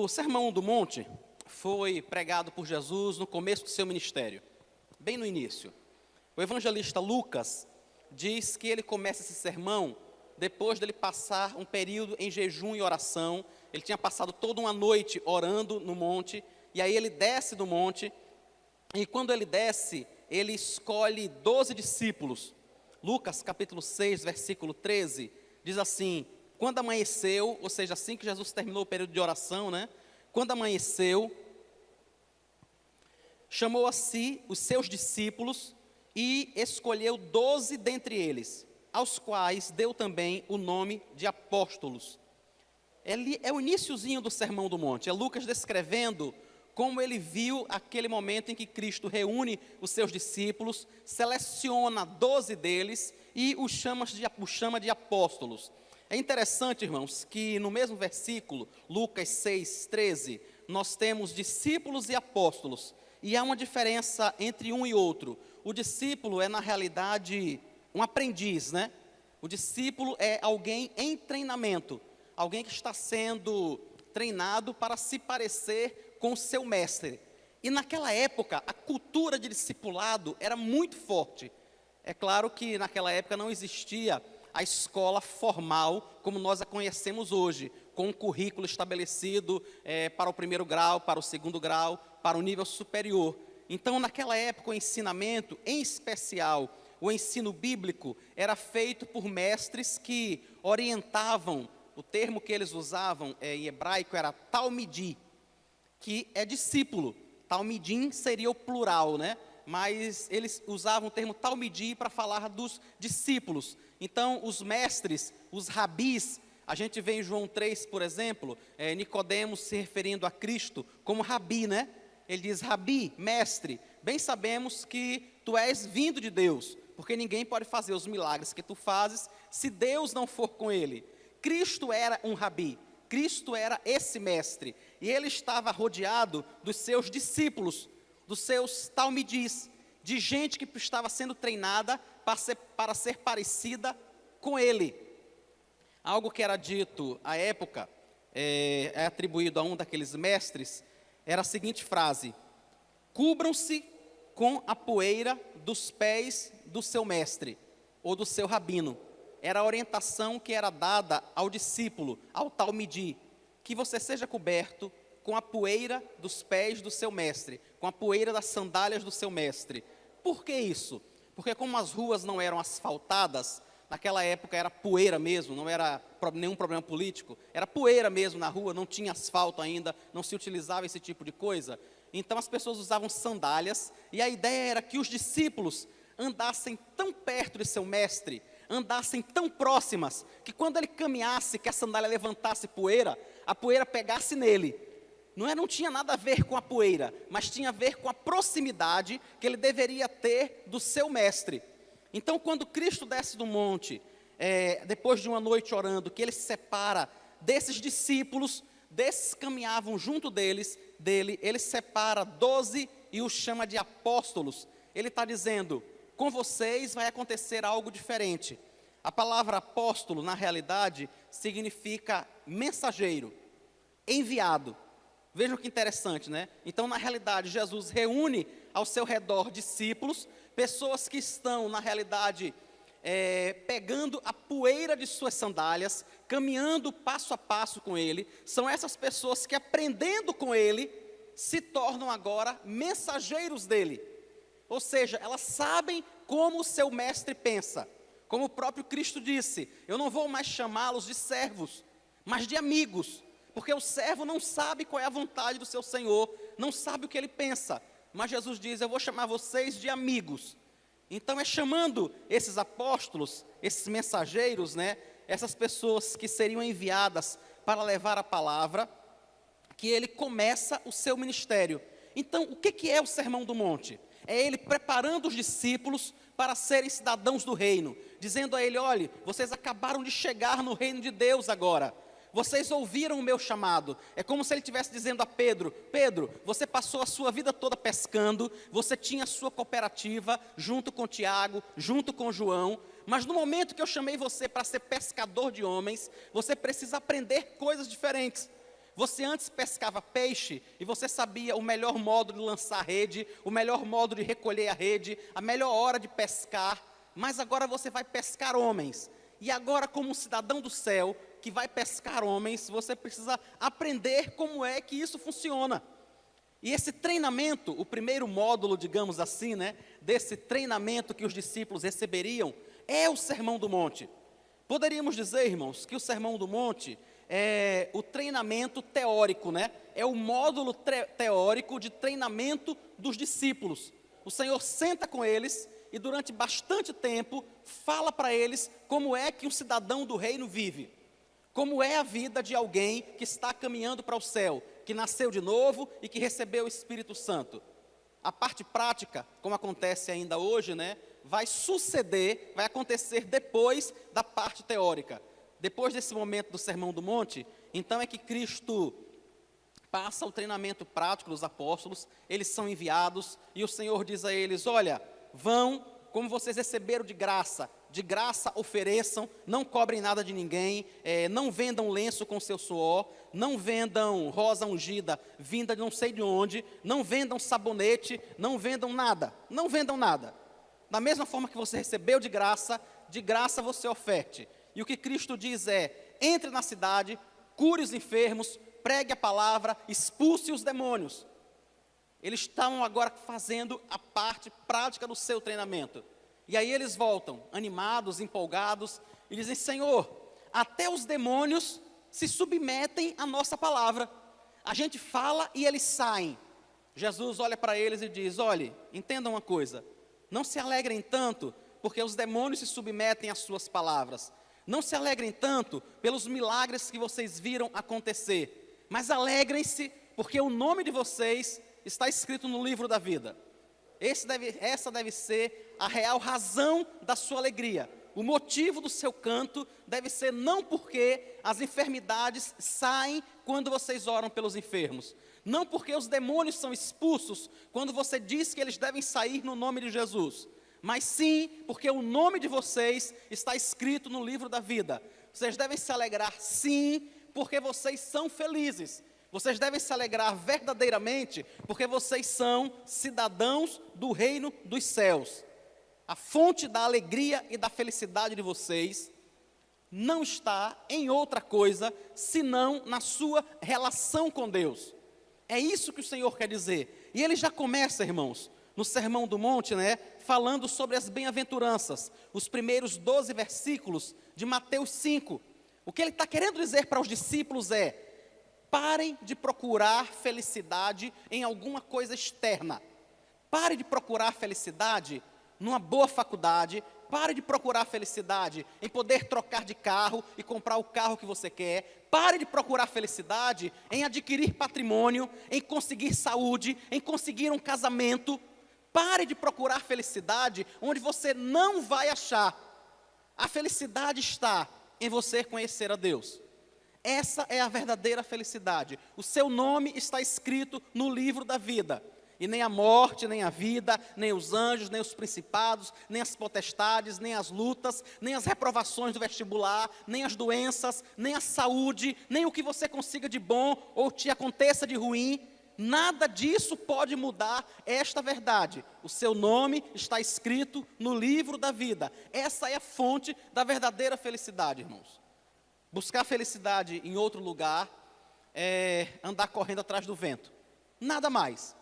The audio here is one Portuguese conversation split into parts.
O Sermão do Monte foi pregado por Jesus no começo do seu ministério, bem no início. O evangelista Lucas diz que ele começa esse sermão depois dele passar um período em jejum e oração. Ele tinha passado toda uma noite orando no monte, e aí ele desce do monte, e quando ele desce, ele escolhe 12 discípulos. Lucas capítulo 6, versículo 13, diz assim: quando amanheceu, ou seja, assim que Jesus terminou o período de oração, né? Quando amanheceu, chamou a si os seus discípulos e escolheu 12 dentre eles, aos quais deu também o nome de apóstolos. É o iniciozinho do Sermão do Monte, é Lucas descrevendo como ele viu aquele momento em que Cristo reúne os seus discípulos, seleciona 12 deles e os chama de apóstolos. É interessante, irmãos, que no mesmo versículo, Lucas 6, 13, nós temos discípulos e apóstolos, e há uma diferença entre um e outro. O discípulo é, na realidade, um aprendiz, né? O discípulo é alguém em treinamento, alguém que está sendo treinado para se parecer com o seu mestre. E naquela época, a cultura de discipulado era muito forte. É claro que naquela época não existia a escola formal como nós a conhecemos hoje, com um currículo estabelecido para o primeiro grau, para o segundo grau, para o nível superior. Então, naquela época, o ensinamento, em especial o ensino bíblico, era feito por mestres que orientavam. O termo que eles usavam em hebraico era talmidi, que é discípulo. Talmidim seria o plural, né? Mas eles usavam o termo talmidi para falar dos discípulos. Então, os mestres, os rabis, a gente vê em João 3, por exemplo, Nicodemos se referindo a Cristo como rabi, né? Ele diz: rabi, mestre, bem sabemos que tu és vindo de Deus, porque ninguém pode fazer os milagres que tu fazes se Deus não for com ele. Cristo era um rabi, Cristo era esse mestre, e ele estava rodeado dos seus discípulos, dos seus talmidis, de gente que estava sendo treinada para ser parecida com ele. Algo que era dito à época, é atribuído a um daqueles mestres, era a seguinte frase: cubram-se com a poeira dos pés do seu mestre, ou do seu rabino. Era a orientação que era dada ao discípulo, ao talmidi, que você seja coberto com a poeira dos pés do seu mestre, com a poeira das sandálias do seu mestre. Por que isso? Porque como as ruas não eram asfaltadas, naquela época era poeira mesmo, não era nenhum problema político, era poeira mesmo na rua, não tinha asfalto ainda, não se utilizava esse tipo de coisa. Então as pessoas usavam sandálias, e a ideia era que os discípulos andassem tão perto de seu mestre, andassem tão próximas, que quando ele caminhasse, que a sandália levantasse poeira, a poeira pegasse nele. Não tinha nada a ver com a poeira, mas tinha a ver com a proximidade que ele deveria ter do seu mestre. Então, quando Cristo desce do monte, depois de uma noite orando, que ele se separa desses discípulos, desses que caminhavam junto dele, ele separa 12 e os chama de apóstolos. Ele está dizendo: com vocês vai acontecer algo diferente. A palavra apóstolo, na realidade, significa mensageiro, enviado. Vejam que interessante, né? Então, na realidade, Jesus reúne ao seu redor discípulos, pessoas que estão, na realidade, pegando a poeira de suas sandálias, caminhando passo a passo com ele. São essas pessoas que, aprendendo com ele, se tornam agora mensageiros dele. Ou seja, elas sabem como o seu mestre pensa. Como o próprio Cristo disse: eu não vou mais chamá-los de servos, mas de amigos. Porque o servo não sabe qual é a vontade do seu Senhor, não sabe o que ele pensa. Mas Jesus diz: eu vou chamar vocês de amigos. Então é chamando esses apóstolos, esses mensageiros, né, essas pessoas que seriam enviadas para levar a palavra, que ele começa o seu ministério. Então, o que é o Sermão do Monte? É ele preparando os discípulos para serem cidadãos do reino, dizendo a ele: olhe, vocês acabaram de chegar no reino de Deus agora. Vocês ouviram o meu chamado. É como se ele estivesse dizendo a Pedro: Pedro, você passou a sua vida toda pescando, você tinha a sua cooperativa, junto com Tiago, junto com João, mas no momento que eu chamei você para ser pescador de homens, você precisa aprender coisas diferentes. Você antes pescava peixe e você sabia o melhor modo de lançar a rede, o melhor modo de recolher a rede, a melhor hora de pescar, mas agora você vai pescar homens. E agora, como um cidadão do céu que vai pescar homens, você precisa aprender como é que isso funciona. E esse treinamento, o primeiro módulo, digamos assim, desse treinamento que os discípulos receberiam, é o Sermão do Monte. Poderíamos dizer, irmãos, que o Sermão do Monte é o treinamento teórico, é o módulo teórico de treinamento dos discípulos. O Senhor senta com eles e durante bastante tempo fala para eles como é que um cidadão do reino vive. Como é a vida de alguém que está caminhando para o céu, que nasceu de novo e que recebeu o Espírito Santo. A parte prática, como acontece ainda hoje, vai acontecer depois da parte teórica. Depois desse momento do Sermão do Monte, então é que Cristo passa o treinamento prático dos apóstolos, eles são enviados e o Senhor diz a eles, olha, vão, como vocês receberam de graça ofereçam, não cobrem nada de ninguém, não vendam lenço com seu suor, não vendam rosa ungida vinda de não sei de onde, não vendam sabonete, não vendam nada. Da mesma forma que você recebeu de graça você oferte. E o que Cristo diz é, entre na cidade, cure os enfermos, pregue a palavra, expulse os demônios. Eles estão agora fazendo a parte prática do seu treinamento. E aí eles voltam, animados, empolgados, e dizem, Senhor, até os demônios se submetem à nossa palavra. A gente fala e eles saem. Jesus olha para eles e diz, olhe, entendam uma coisa, não se alegrem tanto, porque os demônios se submetem às suas palavras. Não se alegrem tanto pelos milagres que vocês viram acontecer, mas alegrem-se, porque o nome de vocês está escrito no livro da vida. Essa deve ser a real razão da sua alegria. O motivo do seu canto deve ser não porque as enfermidades saem quando vocês oram pelos enfermos. Não porque os demônios são expulsos quando você diz que eles devem sair no nome de Jesus. Mas sim porque o nome de vocês está escrito no livro da vida. Vocês devem se alegrar sim, porque vocês são felizes. Vocês devem se alegrar verdadeiramente, porque vocês são cidadãos do reino dos céus. A fonte da alegria e da felicidade de vocês não está em outra coisa, senão na sua relação com Deus. É isso que o Senhor quer dizer. E ele já começa, irmãos, no Sermão do Monte, falando sobre as bem-aventuranças, os primeiros 12 versículos de Mateus 5. O que ele está querendo dizer para os discípulos é, parem de procurar felicidade em alguma coisa externa. Pare de procurar felicidade numa boa faculdade. Pare de procurar felicidade em poder trocar de carro e comprar o carro que você quer. Pare de procurar felicidade em adquirir patrimônio, em conseguir saúde, em conseguir um casamento. Pare de procurar felicidade onde você não vai achar. A felicidade está em você conhecer a Deus. Essa é a verdadeira felicidade. O seu nome está escrito no livro da vida. E nem a morte, nem a vida, nem os anjos, nem os principados, nem as potestades, nem as lutas, nem as reprovações do vestibular, nem as doenças, nem a saúde, nem o que você consiga de bom ou te aconteça de ruim, nada disso pode mudar esta verdade. O seu nome está escrito no livro da vida. Essa é a fonte da verdadeira felicidade, irmãos. Buscar felicidade em outro lugar é andar correndo atrás do vento. Nada mais.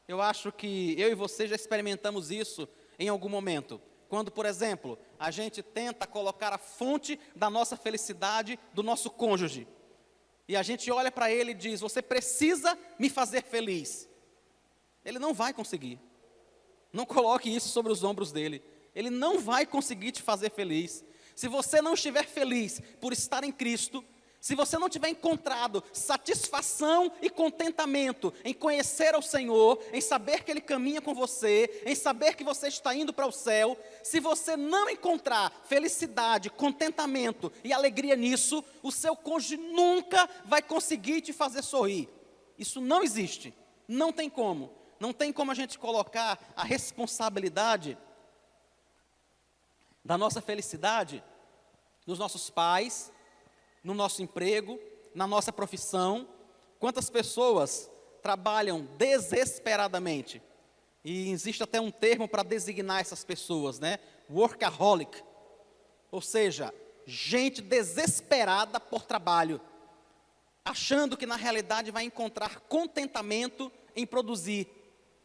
Eu acho que eu e você já experimentamos isso em algum momento. Quando, por exemplo, a gente tenta colocar a fonte da nossa felicidade do nosso cônjuge. E a gente olha para ele e diz, você precisa me fazer feliz. Ele não vai conseguir. Não coloque isso sobre os ombros dele. Ele não vai conseguir te fazer feliz. Se você não estiver feliz por estar em Cristo, se você não tiver encontrado satisfação e contentamento em conhecer ao Senhor, em saber que Ele caminha com você, em saber que você está indo para o céu, se você não encontrar felicidade, contentamento e alegria nisso, o seu cônjuge nunca vai conseguir te fazer sorrir. Isso não existe, não tem como. Não tem como a gente colocar a responsabilidade da nossa felicidade nos nossos pais, no nosso emprego, na nossa profissão, Quantas pessoas trabalham desesperadamente? E existe até um termo para designar essas pessoas, né? Workaholic. Ou seja, gente desesperada por trabalho, achando que na realidade vai encontrar contentamento em produzir,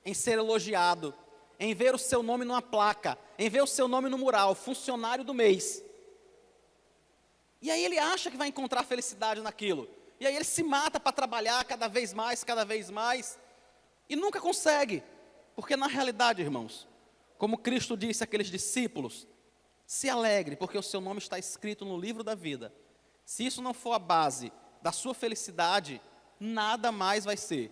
em ser elogiado, em ver o seu nome numa placa, em ver o seu nome no mural, funcionário do mês. E aí ele acha que vai encontrar felicidade naquilo. E aí ele se mata para trabalhar cada vez mais, e nunca consegue. Porque na realidade, irmãos, como Cristo disse àqueles discípulos, se alegre, porque o seu nome está escrito no livro da vida. Se isso não for a base da sua felicidade, nada mais vai ser.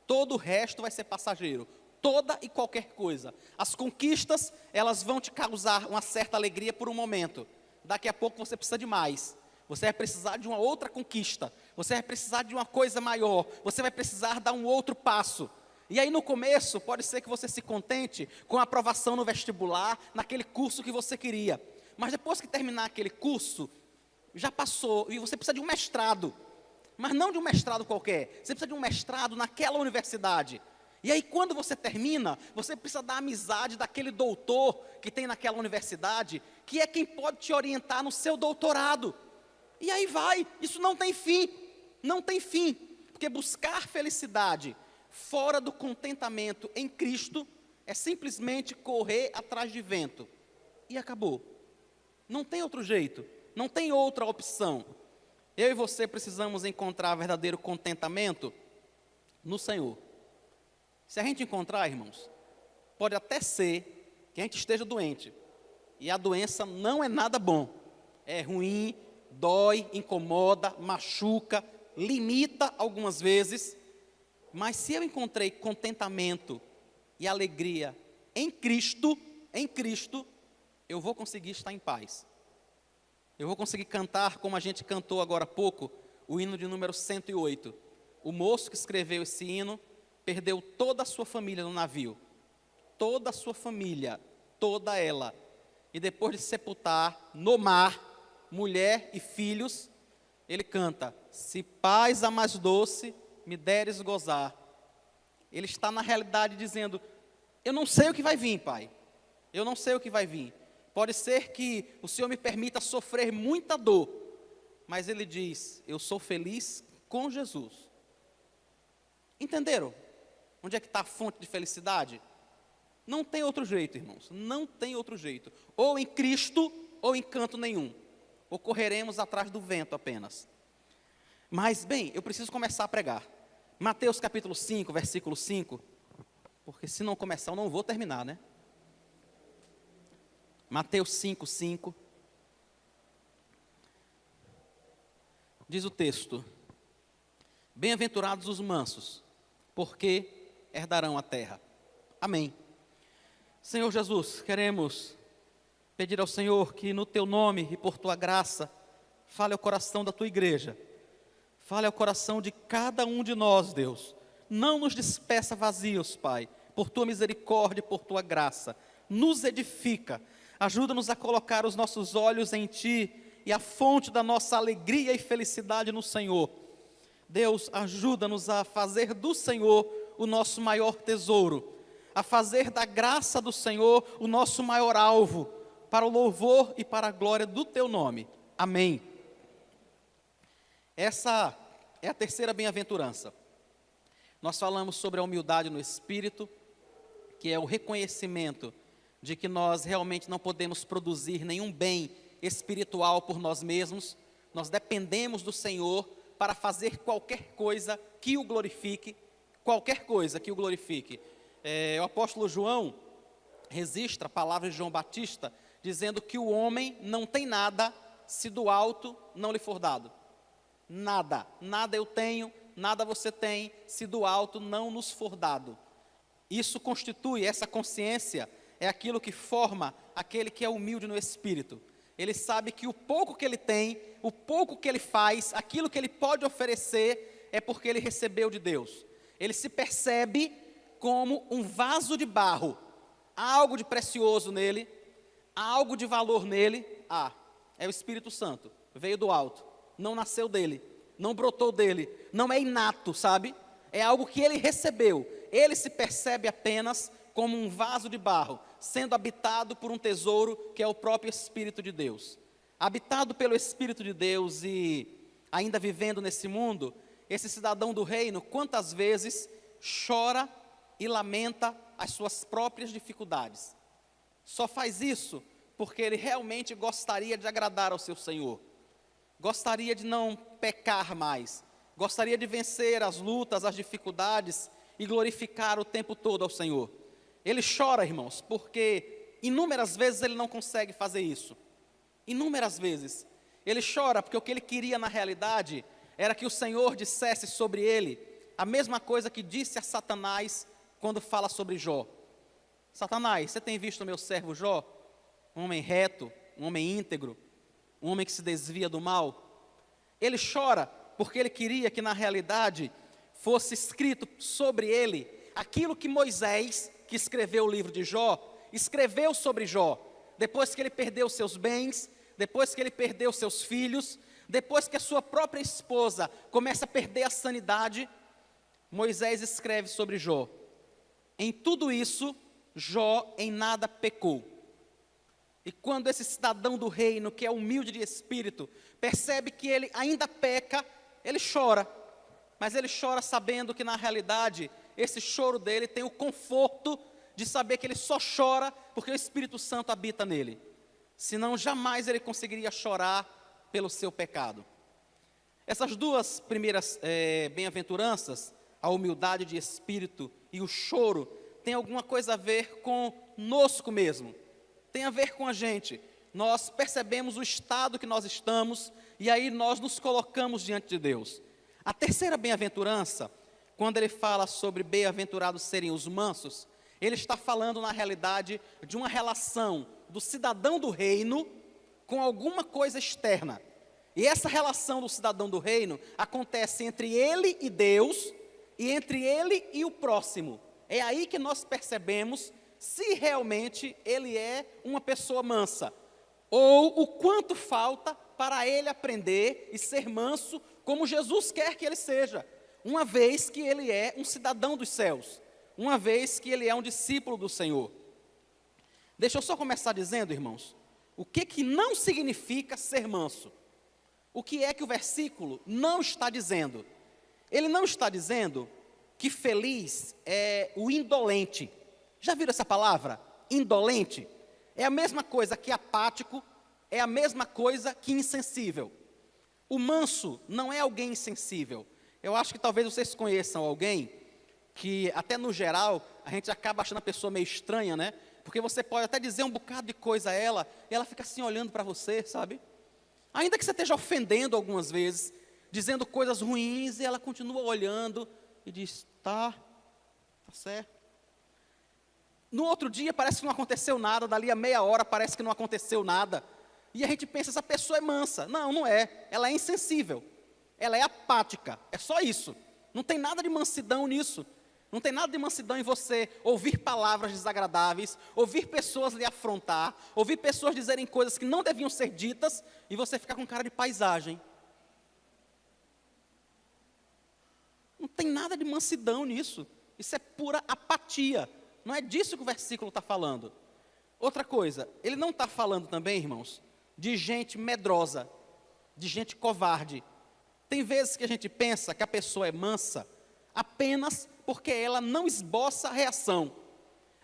Todo o resto vai ser passageiro. Toda e qualquer coisa. As conquistas, elas vão te causar uma certa alegria por um momento. Daqui a pouco você precisa de mais. Você vai precisar de uma outra conquista. Você vai precisar de uma coisa maior. Você vai precisar dar um outro passo. E aí no começo, pode ser que você se contente com a aprovação no vestibular, naquele curso que você queria. Mas depois que terminar aquele curso, já passou, e você precisa de um mestrado. Mas não de um mestrado qualquer. Você precisa de um mestrado naquela universidade. E aí quando você termina, você precisa da amizade daquele doutor que tem naquela universidade, que é quem pode te orientar no seu doutorado. E aí vai, isso não tem fim, não tem fim. Porque buscar felicidade fora do contentamento em Cristo é simplesmente correr atrás de vento. E acabou. Não tem outro jeito, não tem outra opção. Eu e você precisamos encontrar verdadeiro contentamento no Senhor. Se a gente encontrar, irmãos, pode até ser que a gente esteja doente. E a doença não é nada bom. É ruim, dói, incomoda, machuca, limita algumas vezes. Mas se eu encontrei contentamento e alegria em Cristo, eu vou conseguir estar em paz. Eu vou conseguir cantar como a gente cantou agora há pouco, o hino de número 108. O moço que escreveu esse hino perdeu toda a sua família no navio. Toda a sua família, toda ela. E depois de sepultar no mar, mulher e filhos, ele canta: se paz a mais doce me deres gozar. Ele está na realidade dizendo: eu não sei o que vai vir, Pai. Eu não sei o que vai vir. Pode ser que o Senhor me permita sofrer muita dor. Mas ele diz: eu sou feliz com Jesus. Entenderam? Onde é que está a fonte de felicidade? Não tem outro jeito, irmãos. Não tem outro jeito. Ou em Cristo, ou em canto nenhum. Ou correremos atrás do vento apenas. Mas, bem, eu preciso começar a pregar. Mateus capítulo 5, versículo 5. Porque se não começar, eu não vou terminar, né? Mateus 5, 5. Diz o texto: bem-aventurados os mansos, porque herdarão a terra. Amém. Senhor Jesus, queremos pedir ao Senhor que no Teu nome e por Tua graça, fale ao coração da Tua igreja. Fale ao coração de cada um de nós, Deus. Não nos despeça vazios, Pai, por Tua misericórdia e por Tua graça. Nos edifica. Ajuda-nos a colocar os nossos olhos em Ti e a fonte da nossa alegria e felicidade no Senhor. Deus, ajuda-nos a fazer do Senhor o nosso maior tesouro, a fazer da graça do Senhor o nosso maior alvo, para o louvor e para a glória do Teu nome. Amém. Essa é a terceira bem-aventurança. Nós falamos sobre a humildade no espírito, que é o reconhecimento de que nós realmente não podemos produzir nenhum bem espiritual por nós mesmos. Nós dependemos do Senhor para fazer qualquer coisa que o glorifique, qualquer coisa que o glorifique. O apóstolo João registra a palavra de João Batista, dizendo que o homem não tem nada se do alto não lhe for dado. Nada, nada eu tenho, nada você tem, se do alto não nos for dado. Isso constitui, essa consciência, é aquilo que forma aquele que é humilde no espírito. Ele sabe que o pouco que ele tem, o pouco que ele faz, aquilo que ele pode oferecer, é porque ele recebeu de Deus. Ele se percebe como um vaso de barro. Há algo de precioso nele, há algo de valor nele. É o Espírito Santo, veio do alto, não nasceu dele. não brotou dele, não é inato, sabe? É algo que ele recebeu. Ele se percebe apenas como um vaso de barro, sendo habitado por um tesouro que é o próprio Espírito de Deus. Habitado pelo Espírito de Deus e ainda vivendo nesse mundo, esse cidadão do reino, quantas vezes chora e lamenta as suas próprias dificuldades. Só faz isso porque ele realmente gostaria de agradar ao seu Senhor. Gostaria de não pecar mais. Gostaria de vencer as lutas, as dificuldades e glorificar o tempo todo ao Senhor. Ele chora, irmãos, porque inúmeras vezes ele não consegue fazer isso. Inúmeras vezes. Ele chora porque o que ele queria na realidade era que o Senhor dissesse sobre ele a mesma coisa que disse a Satanás quando fala sobre Jó. Satanás, você tem visto o meu servo Jó? Um homem reto, um homem íntegro, um homem que se desvia do mal. Ele chora porque ele queria que na realidade fosse escrito sobre ele aquilo que Moisés, que escreveu o livro de Jó, escreveu sobre Jó, depois que ele perdeu seus bens, depois que ele perdeu seus filhos, depois que a sua própria esposa começa a perder a sanidade, Moisés escreve sobre Jó. Em tudo isso, Jó em nada pecou. E quando esse cidadão do reino, que é humilde de espírito, percebe que ele ainda peca, ele chora. Mas ele chora sabendo que na realidade, esse choro dele tem o conforto de saber que ele só chora porque o Espírito Santo habita nele. Senão jamais ele conseguiria chorar pelo seu pecado. Essas duas primeiras bem-aventuranças, a humildade de espírito e o choro, tem alguma coisa a ver conosco mesmo. Tem a ver com a gente. Nós percebemos o estado que nós estamos e aí nós nos colocamos diante de Deus. A terceira bem-aventurança, quando ele fala sobre bem-aventurados serem os mansos, ele está falando na realidade de uma relação do cidadão do reino com alguma coisa externa. E essa relação do cidadão do reino acontece entre ele e Deus e entre ele e o próximo. É aí que nós percebemos se realmente ele é uma pessoa mansa, ou o quanto falta para ele aprender e ser manso, como Jesus quer que ele seja, uma vez que ele é um cidadão dos céus, uma vez que ele é um discípulo do Senhor. Deixa eu só começar dizendo, irmãos, o que não significa ser manso. O que é que o versículo não está dizendo? Ele não está dizendo que feliz é o indolente. Já viram essa palavra? Indolente? É a mesma coisa que apático, é a mesma coisa que insensível. O manso não é alguém insensível. Eu acho que talvez vocês conheçam alguém que, até no geral, a gente acaba achando a pessoa meio estranha, né? Porque você pode até dizer um bocado de coisa a ela, e ela fica assim olhando para você, sabe? Ainda que você esteja ofendendo algumas vezes, dizendo coisas ruins, e ela continua olhando e diz, tá certo. No outro dia parece que não aconteceu nada, dali a meia hora parece que não aconteceu nada. E a gente pensa, essa pessoa é mansa. Não, não é. Ela é insensível. Ela é apática. É só isso. Não tem nada de mansidão nisso. Não tem nada de mansidão em você ouvir palavras desagradáveis, ouvir pessoas lhe afrontar, ouvir pessoas dizerem coisas que não deviam ser ditas, e você ficar com cara de paisagem. Não tem nada de mansidão nisso. Isso é pura apatia. Não é disso que o versículo está falando. Outra coisa, ele não está falando também, irmãos, de gente medrosa, de gente covarde. Tem vezes que a gente pensa que a pessoa é mansa apenas porque ela não esboça reação.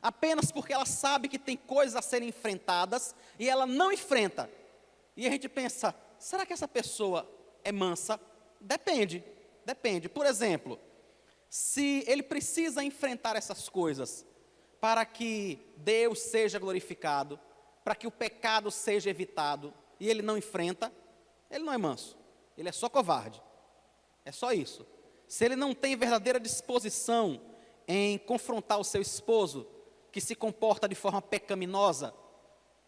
Apenas porque ela sabe que tem coisas a serem enfrentadas e ela não enfrenta. E a gente pensa, será que essa pessoa é mansa? Depende. Por exemplo, se ele precisa enfrentar essas coisas para que Deus seja glorificado, para que o pecado seja evitado, e ele não enfrenta, ele não é manso, ele é só covarde. É só isso. Se ele não tem verdadeira disposição em confrontar o seu esposo, que se comporta de forma pecaminosa,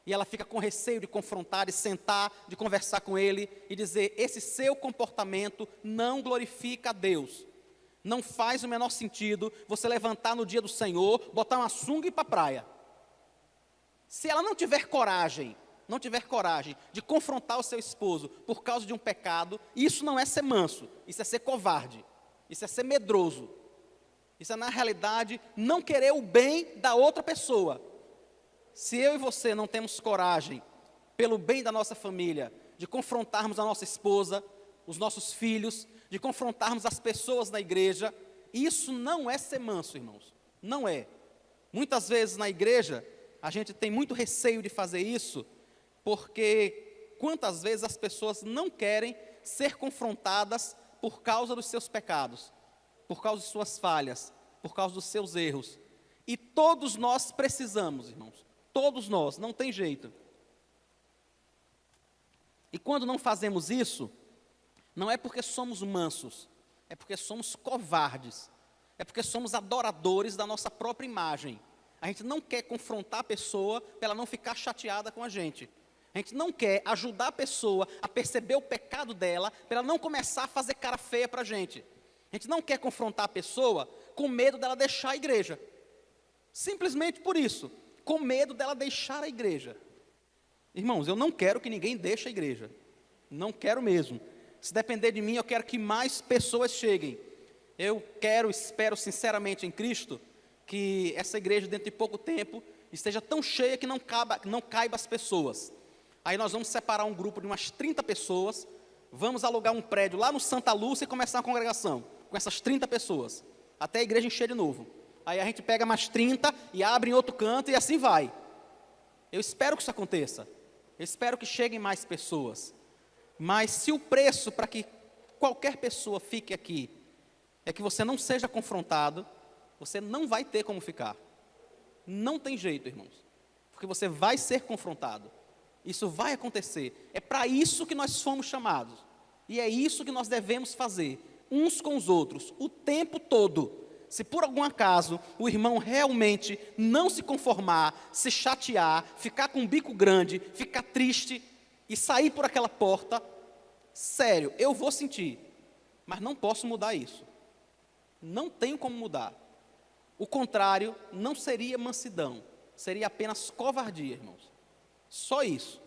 e ela fica com receio de confrontar, de sentar, de conversar com ele, e dizer, esse seu comportamento não glorifica a Deus. Não faz o menor sentido você levantar no dia do Senhor, botar uma sunga e ir para a praia. Se ela não tiver coragem não tiver coragem de confrontar o seu esposo por causa de um pecado, isso não é ser manso, isso é ser covarde, isso é ser medroso. Isso é, na realidade, não querer o bem da outra pessoa. Se eu e você não temos coragem, pelo bem da nossa família, de confrontarmos a nossa esposa, os nossos filhos, de confrontarmos as pessoas na igreja, isso não é ser manso, irmãos. Não é. Muitas vezes na igreja, a gente tem muito receio de fazer isso, porque quantas vezes as pessoas não querem ser confrontadas por causa dos seus pecados, por causa de suas falhas, por causa dos seus erros. E todos nós precisamos, irmãos. Todos nós, não tem jeito. E quando não fazemos isso, não é porque somos mansos, é porque somos covardes, é porque somos adoradores da nossa própria imagem. A gente não quer confrontar a pessoa para ela não ficar chateada com a gente. A gente não quer ajudar a pessoa a perceber o pecado dela para ela não começar a fazer cara feia para a gente. A gente não quer confrontar a pessoa com medo dela deixar a igreja. Simplesmente por isso, com medo dela deixar a igreja. Irmãos, eu não quero que ninguém deixe a igreja. Não quero mesmo. Se depender de mim, eu quero que mais pessoas cheguem. Eu quero, espero sinceramente em Cristo, que essa igreja dentro de pouco tempo esteja tão cheia que não caiba as pessoas. Aí nós vamos separar um grupo de umas 30 pessoas, vamos alugar um prédio lá no Santa Lúcia e começar uma congregação com essas 30 pessoas, até a igreja encher de novo. Aí a gente pega mais 30 e abre em outro canto e assim vai. Eu espero que isso aconteça. Eu espero que cheguem mais pessoas. Mas se o preço para que qualquer pessoa fique aqui é que você não seja confrontado, você não vai ter como ficar. Não tem jeito, irmãos. Porque você vai ser confrontado. Isso vai acontecer. É para isso que nós fomos chamados. E é isso que nós devemos fazer, uns com os outros, o tempo todo. Se por algum acaso o irmão realmente não se conformar, se chatear, ficar com o bico grande, ficar triste e sair por aquela porta, sério, eu vou sentir, mas não posso mudar isso. Não tenho como mudar. O contrário não seria mansidão, seria apenas covardia, irmãos. Só isso.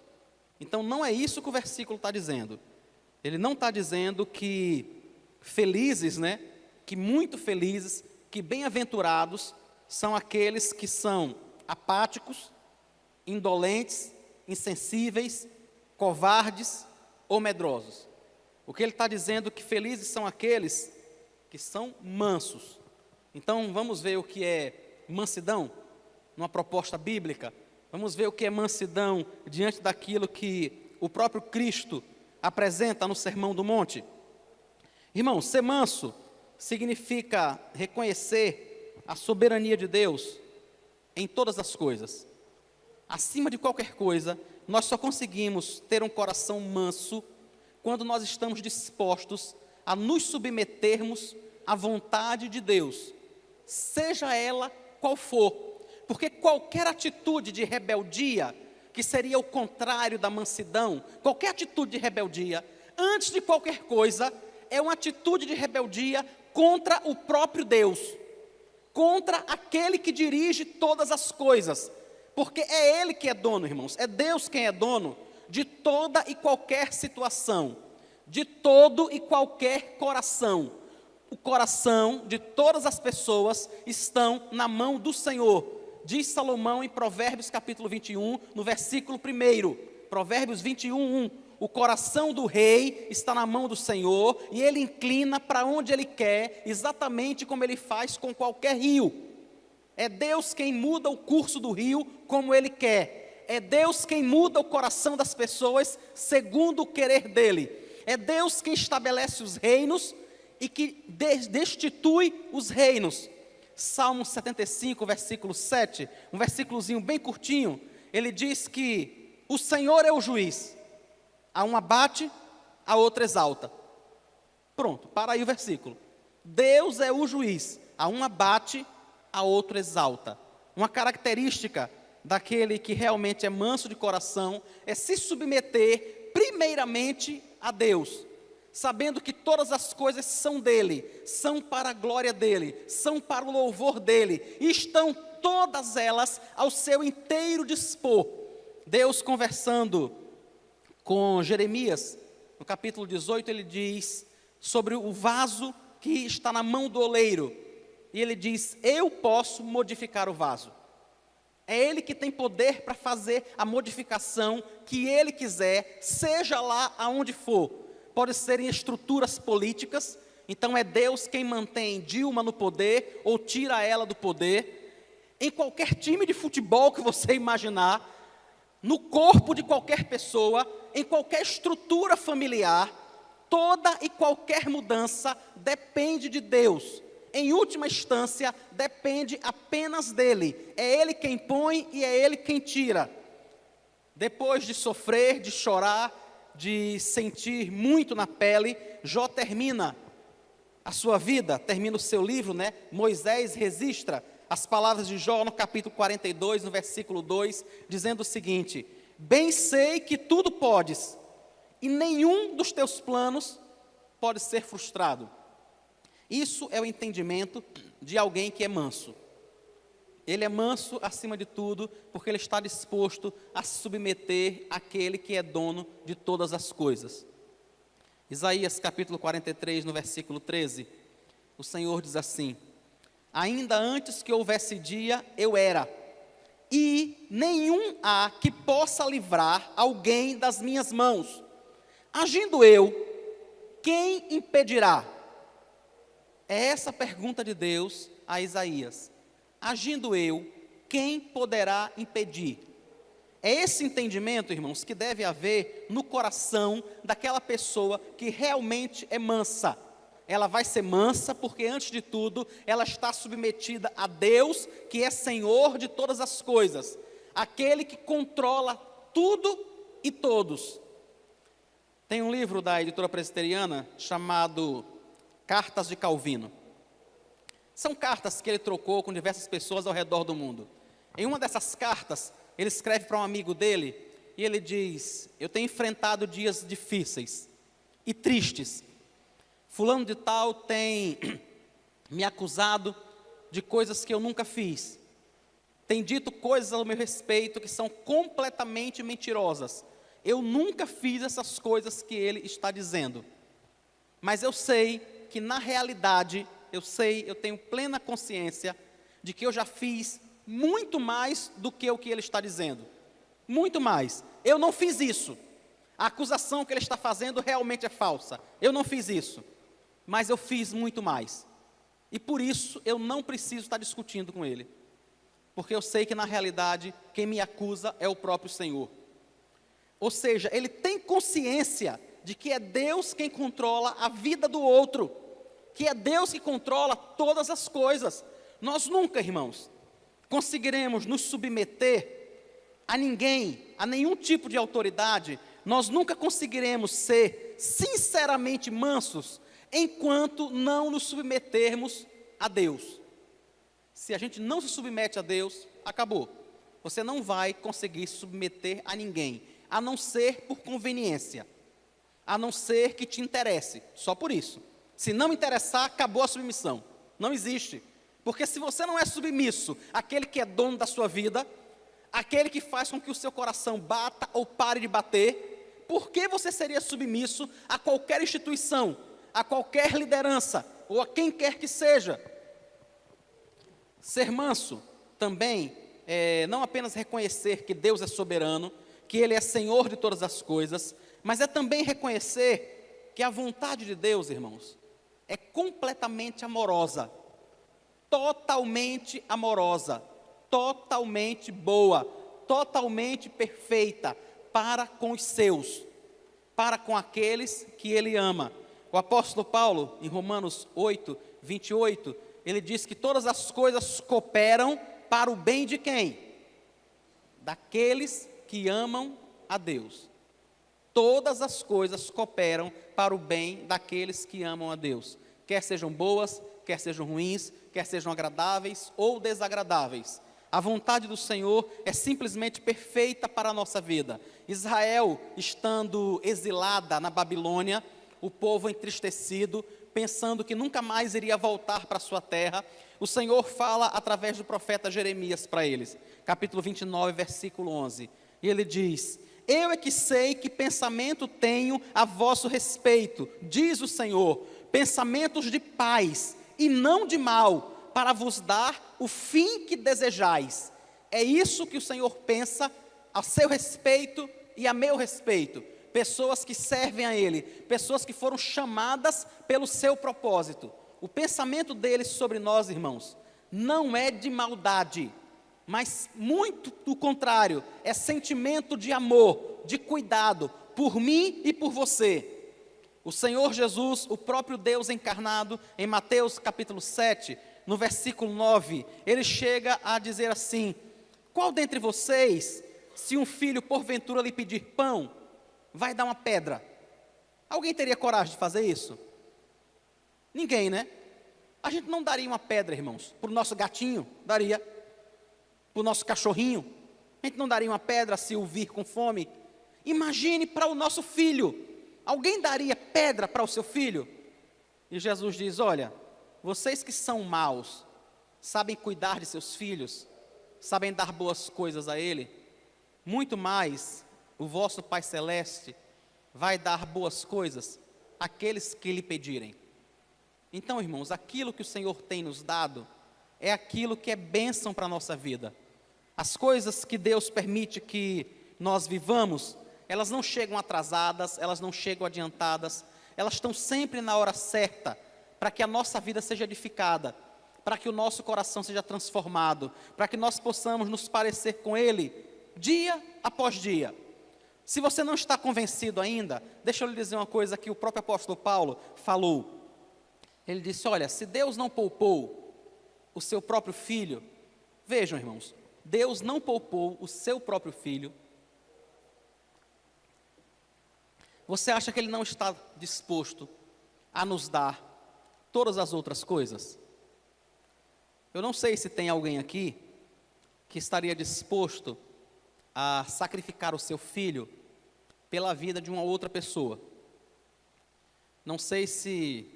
Então não é isso que o versículo está dizendo. Ele não está dizendo que felizes, né? Que muito felizes, que bem-aventurados são aqueles que são apáticos, indolentes, insensíveis, covardes ou medrosos. O que ele está dizendo é que felizes são aqueles que são mansos. Então vamos ver o que é mansidão, numa proposta bíblica. Vamos ver o que é mansidão diante daquilo que o próprio Cristo apresenta no Sermão do Monte. Irmão, ser manso significa reconhecer a soberania de Deus em todas as coisas. Acima de qualquer coisa, nós só conseguimos ter um coração manso quando nós estamos dispostos a nos submetermos à vontade de Deus, seja ela qual for. Porque qualquer atitude de rebeldia, que seria o contrário da mansidão, qualquer atitude de rebeldia, antes de qualquer coisa, é uma atitude de rebeldia contra o próprio Deus, contra aquele que dirige todas as coisas, porque é Ele que é dono, irmãos, é Deus quem é dono de toda e qualquer situação, de todo e qualquer coração. O coração de todas as pessoas estão na mão do Senhor. Diz Salomão em Provérbios capítulo 21, no versículo 1, Provérbios 21, 1, o coração do rei está na mão do Senhor, e ele inclina para onde ele quer, exatamente como ele faz com qualquer rio. É Deus quem muda o curso do rio como ele quer. É Deus quem muda o coração das pessoas segundo o querer dele. É Deus quem estabelece os reinos e que destitui os reinos. Salmo 75, versículo 7, um versículozinho bem curtinho, ele diz que o Senhor é o juiz, a um abate, a outro exalta. Pronto, para aí o versículo. Deus é o juiz, a um abate, a outro exalta. Uma característica daquele que realmente é manso de coração é se submeter primeiramente a Deus, sabendo que todas as coisas são dele, são para a glória dele, são para o louvor dele, e estão todas elas ao seu inteiro dispor. Deus conversando com Jeremias, no capítulo 18, ele diz sobre o vaso que está na mão do oleiro. E ele diz: eu posso modificar o vaso. É Ele que tem poder para fazer a modificação que Ele quiser, seja lá aonde for. Pode ser em estruturas políticas, então é Deus quem mantém Dilma no poder ou tira ela do poder. Em qualquer time de futebol que você imaginar, no corpo de qualquer pessoa, em qualquer estrutura familiar, toda e qualquer mudança depende de Deus. Em última instância, depende apenas dEle. É Ele quem põe e é Ele quem tira. Depois de sofrer, de chorar, de sentir muito na pele, Jó termina a sua vida, termina o seu livro, né? Moisés registra as palavras de Jó no capítulo 42, no versículo 2, dizendo o seguinte: bem sei que tudo podes, e nenhum dos teus planos pode ser frustrado. Isso é o entendimento de alguém que é manso. Ele é manso acima de tudo, porque ele está disposto a se submeter àquele que é dono de todas as coisas. Isaías capítulo 43, no versículo 13, o Senhor diz assim: ainda antes que houvesse dia, eu era, e nenhum há que possa livrar alguém das minhas mãos. Agindo eu, quem impedirá? É essa a pergunta de Deus a Isaías. Agindo eu, quem poderá impedir? É esse entendimento, irmãos, que deve haver no coração daquela pessoa que realmente é mansa. Ela vai ser mansa porque, antes de tudo, ela está submetida a Deus, que é Senhor de todas as coisas, aquele que controla tudo e todos. Tem um livro da editora presbiteriana chamado Cartas de Calvino. São cartas que ele trocou com diversas pessoas ao redor do mundo. Em uma dessas cartas, ele escreve para um amigo dele e ele diz: eu tenho enfrentado dias difíceis e tristes. Fulano de tal tem me acusado de coisas que eu nunca fiz. Tem dito coisas ao meu respeito que são completamente mentirosas. Eu nunca fiz essas coisas que ele está dizendo. Mas eu sei que na realidade, eu tenho plena consciência de que eu já fiz muito mais do que o que ele está dizendo. Muito mais. Eu não fiz isso. A acusação que ele está fazendo realmente é falsa. Eu não fiz isso. Mas eu fiz muito mais. E por isso eu não preciso estar discutindo com ele. Porque eu sei que na realidade quem me acusa é o próprio Senhor. Ou seja, ele tem consciência de que é Deus quem controla a vida do outro, que é Deus que controla todas as coisas. Nós nunca, irmãos, conseguiremos nos submeter a ninguém, a nenhum tipo de autoridade. Nós nunca conseguiremos ser sinceramente mansos enquanto não nos submetermos a Deus. Se a gente não se submete a Deus, acabou. Você não vai conseguir se submeter a ninguém, a não ser por conveniência, a não ser que te interesse, só por isso. Se não interessar, acabou a submissão. Não existe. Porque se você não é submisso àquele que é dono da sua vida, aquele que faz com que o seu coração bata ou pare de bater, por que você seria submisso a qualquer instituição, a qualquer liderança, ou a quem quer que seja? Ser manso também é não apenas reconhecer que Deus é soberano, que Ele é Senhor de todas as coisas, mas é também reconhecer que a vontade de Deus, irmãos, é completamente amorosa, totalmente boa, totalmente perfeita para com os seus, para com aqueles que Ele ama. O apóstolo Paulo, em Romanos 8, 28, ele diz que todas as coisas cooperam para o bem de quem? Daqueles que amam a Deus. Todas as coisas cooperam para o bem daqueles que amam a Deus. Quer sejam boas, quer sejam ruins, quer sejam agradáveis ou desagradáveis. A vontade do Senhor é simplesmente perfeita para a nossa vida. Israel, estando exilada na Babilônia, o povo entristecido, pensando que nunca mais iria voltar para a sua terra, o Senhor fala através do profeta Jeremias para eles. Capítulo 29, versículo 11. E ele diz: eu é que sei que pensamento tenho a vosso respeito, diz o Senhor, pensamentos de paz e não de mal, para vos dar o fim que desejais. É isso que o Senhor pensa a seu respeito e a meu respeito. Pessoas que servem a Ele, pessoas que foram chamadas pelo seu propósito. O pensamento dele sobre nós, irmãos, não é de maldade, mas muito do contrário, é sentimento de amor, de cuidado por mim e por você. O Senhor Jesus, o próprio Deus encarnado, em Mateus capítulo 7, no versículo 9, ele chega a dizer assim: qual dentre vocês, se um filho porventura lhe pedir pão, vai dar uma pedra? Alguém teria coragem de fazer isso? Ninguém, né? A gente não daria uma pedra, irmãos, para o nosso gatinho, daria. Para o nosso cachorrinho, a gente não daria uma pedra se o vir com fome. Imagine para o nosso filho, alguém daria pedra para o seu filho? E Jesus diz: olha, vocês que são maus, sabem cuidar de seus filhos, sabem dar boas coisas a ele, muito mais o vosso Pai Celeste vai dar boas coisas àqueles que lhe pedirem. Então, irmãos, aquilo que o Senhor tem nos dado é aquilo que é bênção para a nossa vida. As coisas que Deus permite que nós vivamos, elas não chegam atrasadas, elas não chegam adiantadas, elas estão sempre na hora certa, para que a nossa vida seja edificada, para que o nosso coração seja transformado, para que nós possamos nos parecer com Ele, dia após dia. Se você não está convencido ainda, deixa eu lhe dizer uma coisa que o próprio apóstolo Paulo falou. Ele disse: olha, se Deus não poupou o seu próprio filho, vejam, irmãos, Deus não poupou o seu próprio filho, você acha que Ele não está disposto a nos dar todas as outras coisas? Eu não sei se tem alguém aqui que estaria disposto a sacrificar o seu filho pela vida de uma outra pessoa. Não sei se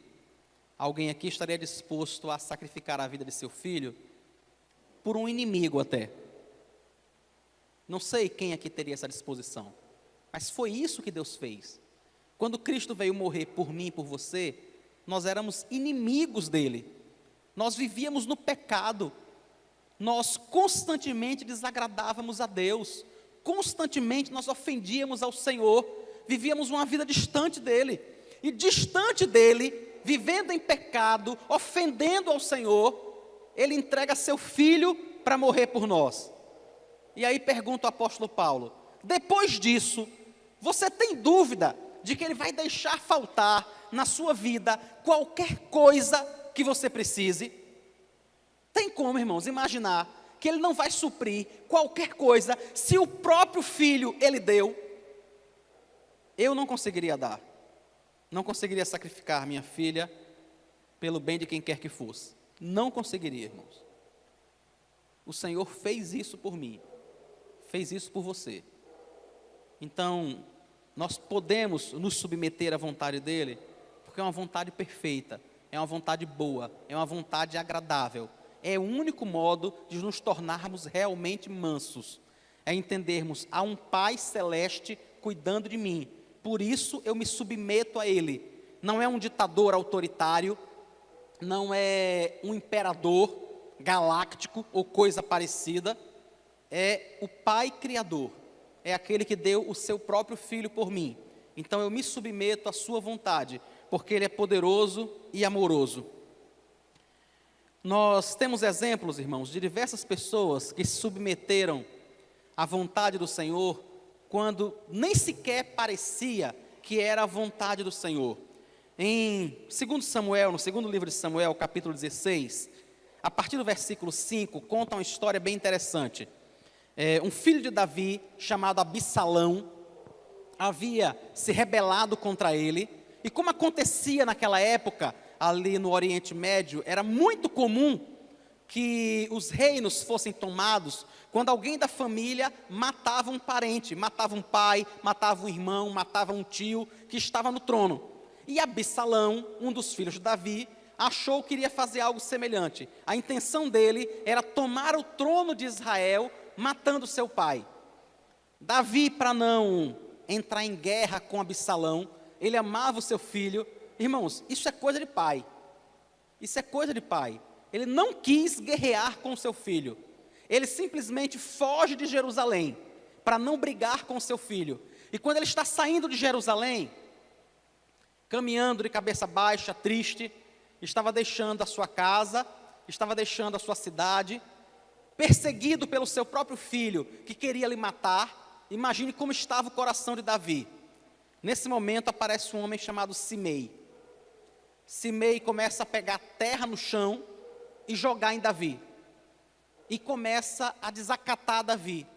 alguém aqui estaria disposto a sacrificar a vida de seu filho por um inimigo até. Não sei quem aqui teria essa disposição, mas foi isso que Deus fez. Quando Cristo veio morrer por mim e por você, nós éramos inimigos dele, nós vivíamos no pecado, nós constantemente desagradávamos a Deus, constantemente nós ofendíamos ao Senhor, vivíamos uma vida distante dele, e distante dele, vivendo em pecado, ofendendo ao Senhor, Ele entrega seu Filho para morrer por nós. E aí pergunta o apóstolo Paulo: depois disso, você tem dúvida de que Ele vai deixar faltar na sua vida qualquer coisa que você precise? Tem como, irmãos, imaginar que Ele não vai suprir qualquer coisa se o próprio Filho Ele deu? Eu não conseguiria dar. Não conseguiria sacrificar minha filha pelo bem de quem quer que fosse. Não conseguiria, irmãos. O Senhor fez isso por mim, fez isso por você. Então, nós podemos nos submeter à vontade dEle, porque é uma vontade perfeita, é uma vontade boa, é uma vontade agradável. É o único modo de nos tornarmos realmente mansos, é entendermos: há um Pai Celeste cuidando de mim, por isso eu me submeto a Ele. Não é um ditador autoritário, não é um imperador galáctico ou coisa parecida, é o Pai Criador, é aquele que deu o seu próprio Filho por mim. Então eu me submeto à sua vontade, porque Ele é poderoso e amoroso. Nós temos exemplos, irmãos, de diversas pessoas que se submeteram à vontade do Senhor, quando nem sequer parecia que era a vontade do Senhor. Em 2 Samuel, no segundo livro de Samuel, capítulo 16, a partir do versículo 5, conta uma história bem interessante. Um filho de Davi, chamado Absalão, havia se rebelado contra ele, e como acontecia naquela época, ali no Oriente Médio, era muito comum que os reinos fossem tomados quando alguém da família matava um parente, matava um pai, matava um irmão, matava um tio que estava no trono. E Absalão, um dos filhos de Davi, achou que iria fazer algo semelhante. A intenção dele era tomar o trono de Israel, matando seu pai. Davi, para não entrar em guerra com Absalão, ele amava o seu filho. Irmãos, isso é coisa de pai. Isso é coisa de pai. Ele não quis guerrear com o seu filho. Ele simplesmente foge de Jerusalém para não brigar com o seu filho. E quando ele está saindo de Jerusalém, caminhando de cabeça baixa, triste, estava deixando a sua casa, estava deixando a sua cidade, perseguido pelo seu próprio filho, que queria lhe matar. Imagine como estava o coração de Davi. Nesse momento aparece um homem chamado Simei. Simei começa a pegar terra no chão e jogar em Davi. E começa a desacatar Davi.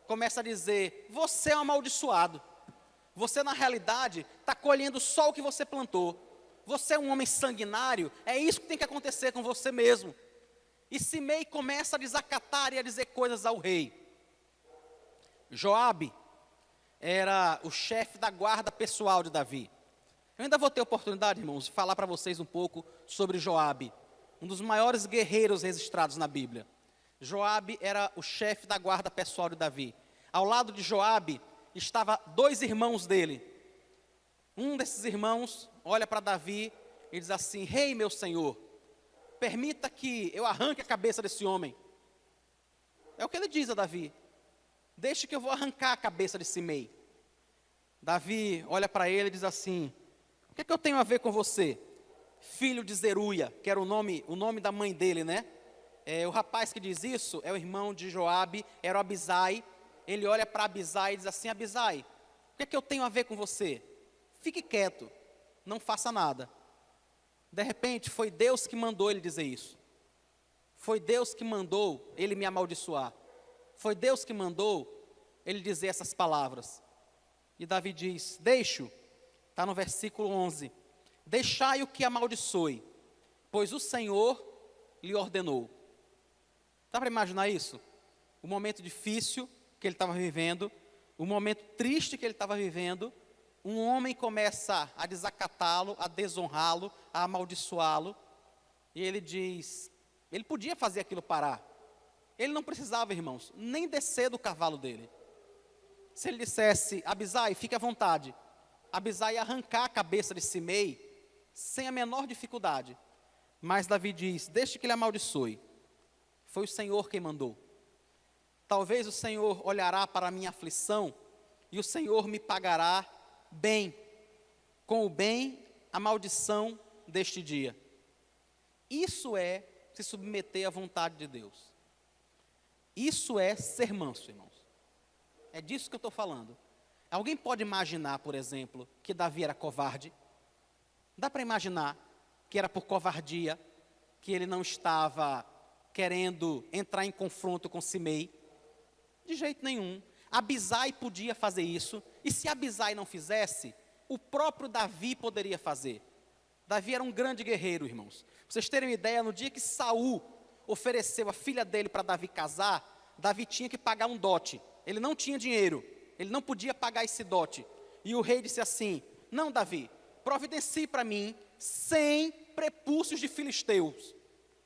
Começa a dizer: você é um amaldiçoado. Você, na realidade, está colhendo só o que você plantou. Você é um homem sanguinário, é isso que tem que acontecer com você mesmo. E Simei começa a desacatar e a dizer coisas ao rei. Joabe era o chefe da guarda pessoal de Davi. Eu ainda vou ter oportunidade, irmãos, de falar para vocês um pouco sobre Joabe, um dos maiores guerreiros registrados na Bíblia. Joabe era o chefe da guarda pessoal de Davi. Ao lado de Joabe estavam 2 irmãos dele. Um desses irmãos olha para Davi e diz assim: rei, meu senhor, permita que eu arranque a cabeça desse homem. É o que ele diz a Davi: deixe que eu vou arrancar a cabeça de Simei. Davi olha para ele e diz assim: o que é que eu tenho a ver com você, filho de Zeruia, que era o nome da mãe dele, né? O rapaz que diz isso é o irmão de Joabe, era o Abisai. Ele olha para Abisai e diz assim: Abisai, o que é que eu tenho a ver com você? Fique quieto, não faça nada. De repente, foi Deus que mandou ele dizer isso. Foi Deus que mandou ele me amaldiçoar. Foi Deus que mandou ele dizer essas palavras. E Davi diz: deixe-o, está no versículo 11. Deixai-o que amaldiçoe, pois o Senhor lhe ordenou. Dá para imaginar isso? O momento difícil que ele estava vivendo, o momento triste que ele estava vivendo, um homem começa a desacatá-lo, a desonrá-lo, a amaldiçoá-lo, e ele diz, ele podia fazer aquilo parar. Ele não precisava, irmãos, nem descer do cavalo dele. Se ele dissesse: Abisai, fique à vontade, Abisai ia arrancar a cabeça de Simei, sem a menor dificuldade. Mas Davi diz: deixe que ele amaldiçoe. Foi o Senhor quem mandou. Talvez o Senhor olhará para a minha aflição, e o Senhor me pagará bem, com o bem, a maldição deste dia. Isso é se submeter à vontade de Deus. Isso é ser manso, irmãos. É disso que eu estou falando. Alguém pode imaginar, por exemplo, que Davi era covarde? Dá para imaginar que era por covardia, que ele não estava querendo entrar em confronto com Simei? De jeito nenhum. Abisai podia fazer isso, e se Abisai não fizesse, o próprio Davi poderia fazer. Davi era um grande guerreiro, irmãos. Pra vocês terem uma ideia, no dia que Saul ofereceu a filha dele para Davi casar, Davi tinha que pagar um dote. Ele não tinha dinheiro, ele não podia pagar esse dote. E o rei disse assim: não, Davi, providencie para mim 100 prepúcios de filisteus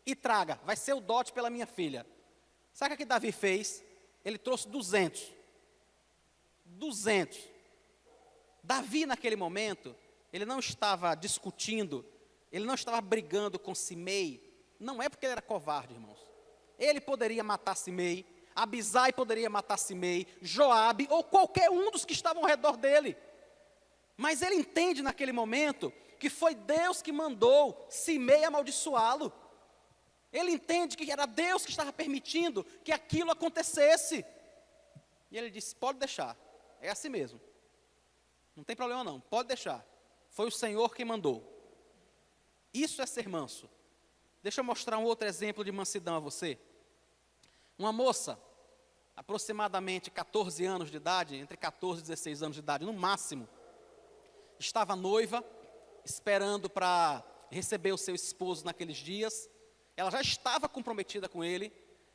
e traga, vai ser o dote pela minha filha. Sabe o que Davi fez? Ele trouxe 200. Davi, naquele momento, ele não estava discutindo, ele não estava brigando com Simei. Não é porque ele era covarde, irmãos. Ele poderia matar Simei, Abisai poderia matar Simei, Joabe ou qualquer um dos que estavam ao redor dele. Mas ele entende naquele momento que foi Deus que mandou Simei amaldiçoá-lo. Ele entende que era Deus que estava permitindo que aquilo acontecesse. E ele disse: pode deixar, é assim mesmo. Não tem problema não, pode deixar. Foi o Senhor quem mandou. Isso é ser manso. Deixa eu mostrar um outro exemplo de mansidão a você. Uma moça, aproximadamente 14 anos de idade, entre 14 e 16 anos de idade, no máximo, estava noiva, esperando para receber o seu esposo naqueles dias. Ela já estava comprometida com ele,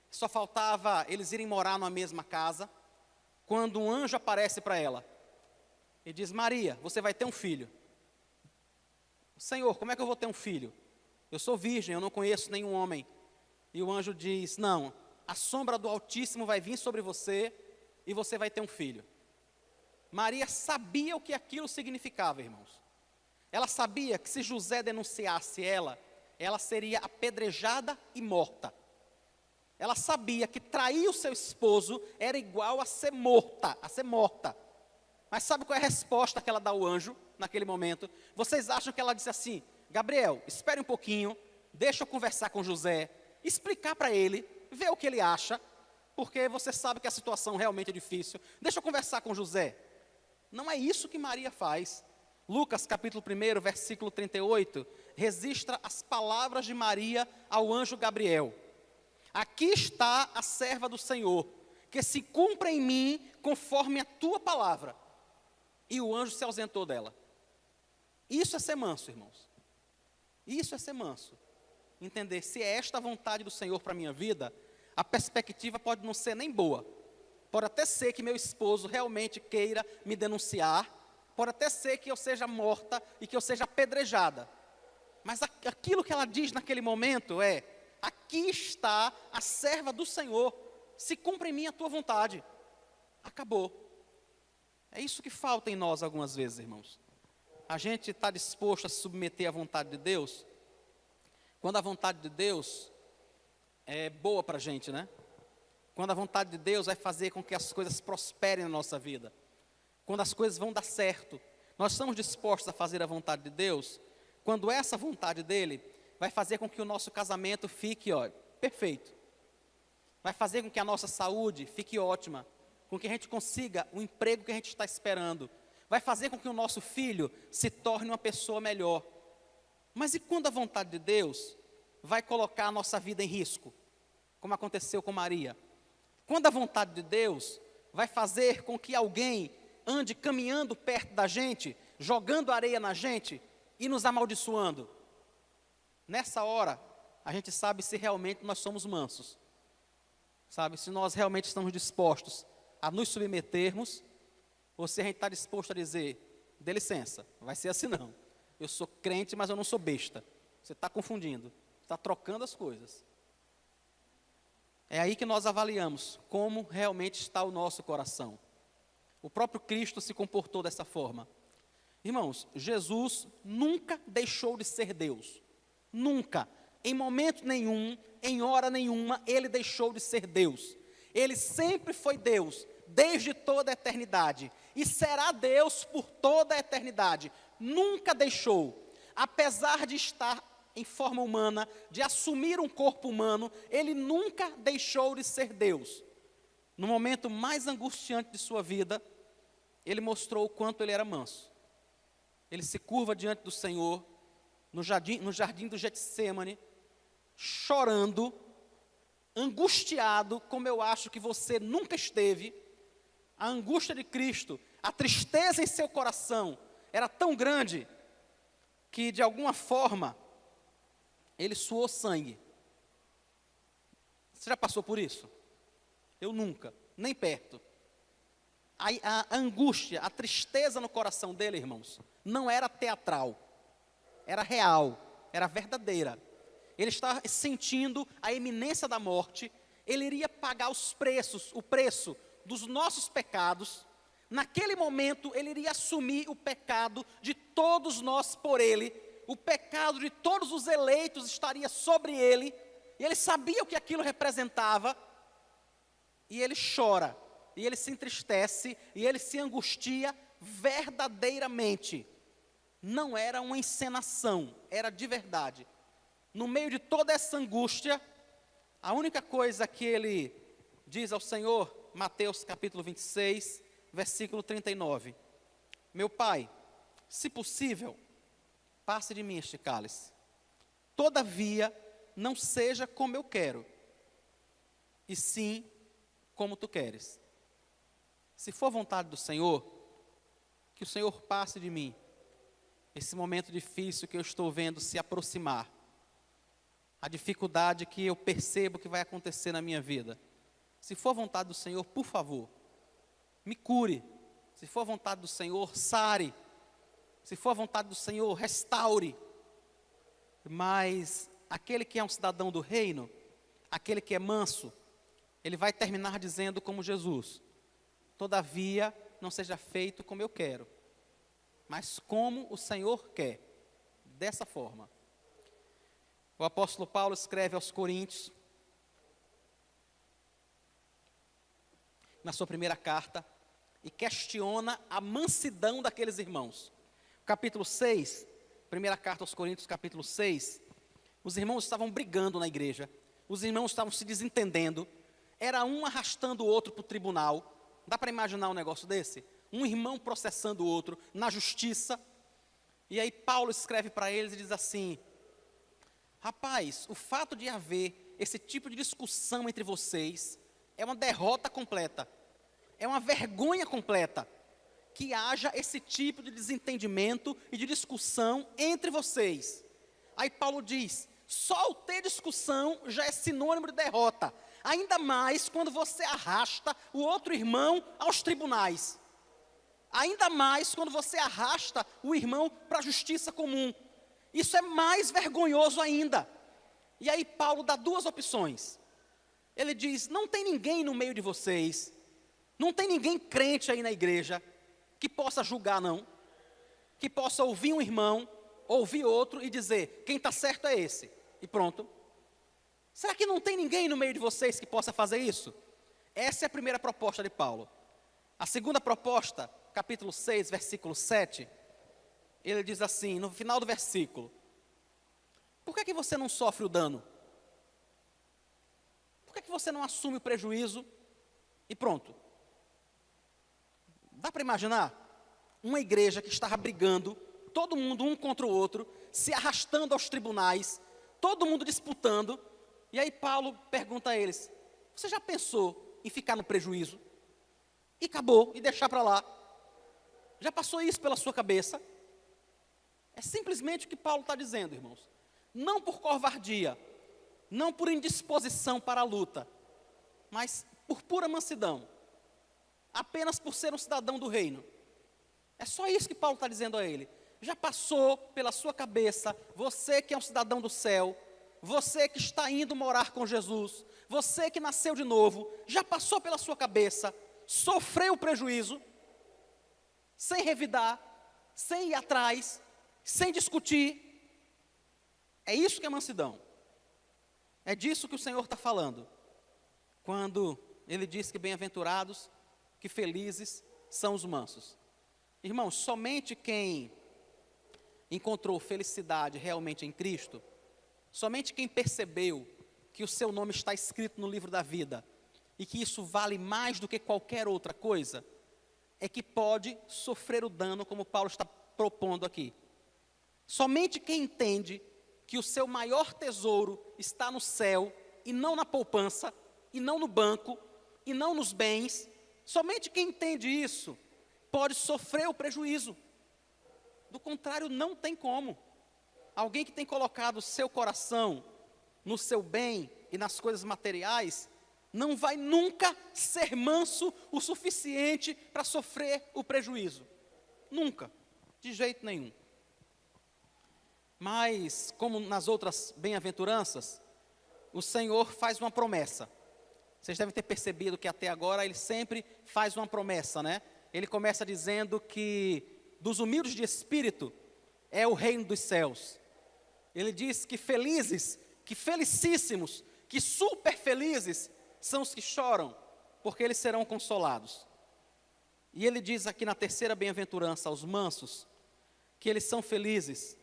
só faltava eles irem morar numa mesma casa, quando um anjo aparece para ela e diz: Maria, você vai ter um filho. Senhor, como é que eu vou ter um filho? Eu sou virgem, eu não conheço nenhum homem. E o anjo diz: não, a sombra do Altíssimo vai vir sobre você, e você vai ter um filho. Maria sabia o que aquilo significava, irmãos. Ela sabia que se José denunciasse ela, ela seria apedrejada e morta. Ela sabia que trair o seu esposo era igual a ser morta, Mas sabe qual é a resposta que ela dá ao anjo naquele momento? Vocês acham que ela disse assim: Gabriel, espere um pouquinho, deixa eu conversar com José, explicar para ele, ver o que ele acha, porque você sabe que a situação realmente é difícil, deixa eu conversar com José. Não é isso que Maria faz. Lucas capítulo 1, versículo 38, registra as palavras de Maria ao anjo Gabriel. Aqui está a serva do Senhor, que se cumpra em mim conforme a tua palavra. E o anjo se ausentou dela. Isso é ser manso, irmãos. Isso é ser manso. Entender, se é esta a vontade do Senhor para a minha vida, a perspectiva pode não ser nem boa. Pode até ser que meu esposo realmente queira me denunciar, pode até ser que eu seja morta e que eu seja apedrejada. Mas aquilo que ela diz naquele momento é: aqui está a serva do Senhor, se cumpra em mim a tua vontade. Acabou. É isso que falta em nós algumas vezes, irmãos. A gente está disposto a se submeter à vontade de Deus, quando a vontade de Deus é boa para a gente, né? Quando a vontade de Deus vai fazer com que as coisas prosperem na nossa vida, quando as coisas vão dar certo, nós estamos dispostos a fazer a vontade de Deus, quando essa vontade dEle vai fazer com que o nosso casamento fique, perfeito, vai fazer com que a nossa saúde fique ótima, com que a gente consiga o emprego que a gente está esperando, vai fazer com que o nosso filho se torne uma pessoa melhor. Mas e quando a vontade de Deus vai colocar a nossa vida em risco, como aconteceu com Maria? Quando a vontade de Deus vai fazer com que alguém ande caminhando perto da gente, jogando areia na gente e nos amaldiçoando? Nessa hora, a gente sabe se realmente nós somos mansos, sabe, se nós realmente estamos dispostos a nos submetermos, ou se a gente está disposto a dizer: dê licença, vai ser assim não, eu sou crente, mas eu não sou besta. Você está confundindo, está trocando as coisas. É aí que nós avaliamos como realmente está o nosso coração. O próprio Cristo se comportou dessa forma. Irmãos, Jesus nunca deixou de ser Deus. Nunca, em momento nenhum, em hora nenhuma, Ele deixou de ser Deus. Ele sempre foi Deus, desde toda a eternidade. E será Deus por toda a eternidade. Nunca deixou, apesar de estar em forma humana, de assumir um corpo humano, Ele nunca deixou de ser Deus. No momento mais angustiante de sua vida, Ele mostrou o quanto Ele era manso. Ele se curva diante do Senhor, no jardim do Getsemane, chorando, angustiado, como eu acho que você nunca esteve. A angústia de Cristo, a tristeza em seu coração, era tão grande, que de alguma forma, Ele suou sangue. Você já passou por isso? Eu nunca, nem perto. A angústia, a tristeza no coração dele, irmãos, não era teatral, era real, era verdadeira. Ele estava sentindo a iminência da morte, ele iria pagar o preço dos nossos pecados. Naquele momento, ele iria assumir o pecado de todos nós por ele. O pecado de todos os eleitos estaria sobre ele, e ele sabia o que aquilo representava, e ele chora, e ele se entristece, e ele se angustia verdadeiramente. Não era uma encenação, era de verdade. No meio de toda essa angústia, a única coisa que ele diz ao Senhor, Mateus capítulo 26, versículo 39, meu Pai, se possível, passe de mim este cálice. Todavia, não seja como eu quero, e sim como tu queres. Se for vontade do Senhor, que o Senhor passe de mim esse momento difícil que eu estou vendo se aproximar, a dificuldade que eu percebo que vai acontecer na minha vida. Se for vontade do Senhor, por favor, me cure. Se for vontade do Senhor, sare. Se for vontade do Senhor, restaure. Mas aquele que é um cidadão do reino, aquele que é manso, ele vai terminar dizendo como Jesus: Todavia, não seja feito como eu quero, mas como o Senhor quer, dessa forma. O apóstolo Paulo escreve aos Coríntios, na sua primeira carta, e questiona a mansidão daqueles irmãos. Capítulo 6, primeira carta aos Coríntios, capítulo 6, os irmãos estavam brigando na igreja, os irmãos estavam se desentendendo, era um arrastando o outro para o tribunal. Dá para imaginar um negócio desse? Um irmão processando o outro na justiça. E aí Paulo escreve para eles e diz assim: rapaz, o fato de haver esse tipo de discussão entre vocês é uma derrota completa, é uma vergonha completa, que haja esse tipo de desentendimento e de discussão entre vocês. Aí Paulo diz, só o ter discussão já é sinônimo de derrota, ainda mais quando você arrasta o outro irmão aos tribunais, ainda mais quando você arrasta o irmão para a justiça comum, isso é mais vergonhoso ainda. E aí Paulo dá duas opções, ele diz, não tem ninguém no meio de vocês, não tem ninguém crente aí na igreja, que possa julgar não, que possa ouvir um irmão, ouvir outro e dizer, quem está certo é esse, e pronto. Será que não tem ninguém no meio de vocês que possa fazer isso? Essa é a primeira proposta de Paulo. A segunda proposta, capítulo 6, versículo 7, ele diz assim, no final do versículo, por que você não sofre o dano? Por que você não assume o prejuízo e pronto? Dá para imaginar? Uma igreja que estava brigando, todo mundo um contra o outro, se arrastando aos tribunais, todo mundo disputando, e aí Paulo pergunta a eles, você já pensou em ficar no prejuízo? E acabou, e deixar para lá? Já passou isso pela sua cabeça? É simplesmente o que Paulo está dizendo, irmãos. Não por covardia, não por indisposição para a luta, mas por pura mansidão. Apenas por ser um cidadão do reino. É só isso que Paulo está dizendo a ele. Já passou pela sua cabeça, você que é um cidadão do céu, você que está indo morar com Jesus, você que nasceu de novo, já passou pela sua cabeça, sofreu prejuízo, sem revidar, sem ir atrás, sem discutir. É isso que é mansidão. É disso que o Senhor está falando, quando Ele diz que bem-aventurados, que felizes são os mansos. Irmãos, somente quem encontrou felicidade realmente em Cristo, somente quem percebeu que o seu nome está escrito no livro da vida, e que isso vale mais do que qualquer outra coisa, é que pode sofrer o dano como Paulo está propondo aqui. Somente quem entende que o seu maior tesouro está no céu, e não na poupança, e não no banco, e não nos bens, somente quem entende isso, pode sofrer o prejuízo. Do contrário, não tem como. Alguém que tem colocado o seu coração no seu bem e nas coisas materiais, não vai nunca ser manso o suficiente para sofrer o prejuízo. Nunca, de jeito nenhum. Mas, como nas outras bem-aventuranças, o Senhor faz uma promessa. Vocês devem ter percebido que até agora ele sempre faz uma promessa, né? Ele começa dizendo que dos humildes de espírito é o reino dos céus. Ele diz que felizes, que felicíssimos, que super felizes são os que choram, porque eles serão consolados. E ele diz aqui na terceira bem-aventurança aos mansos, que eles são felizes,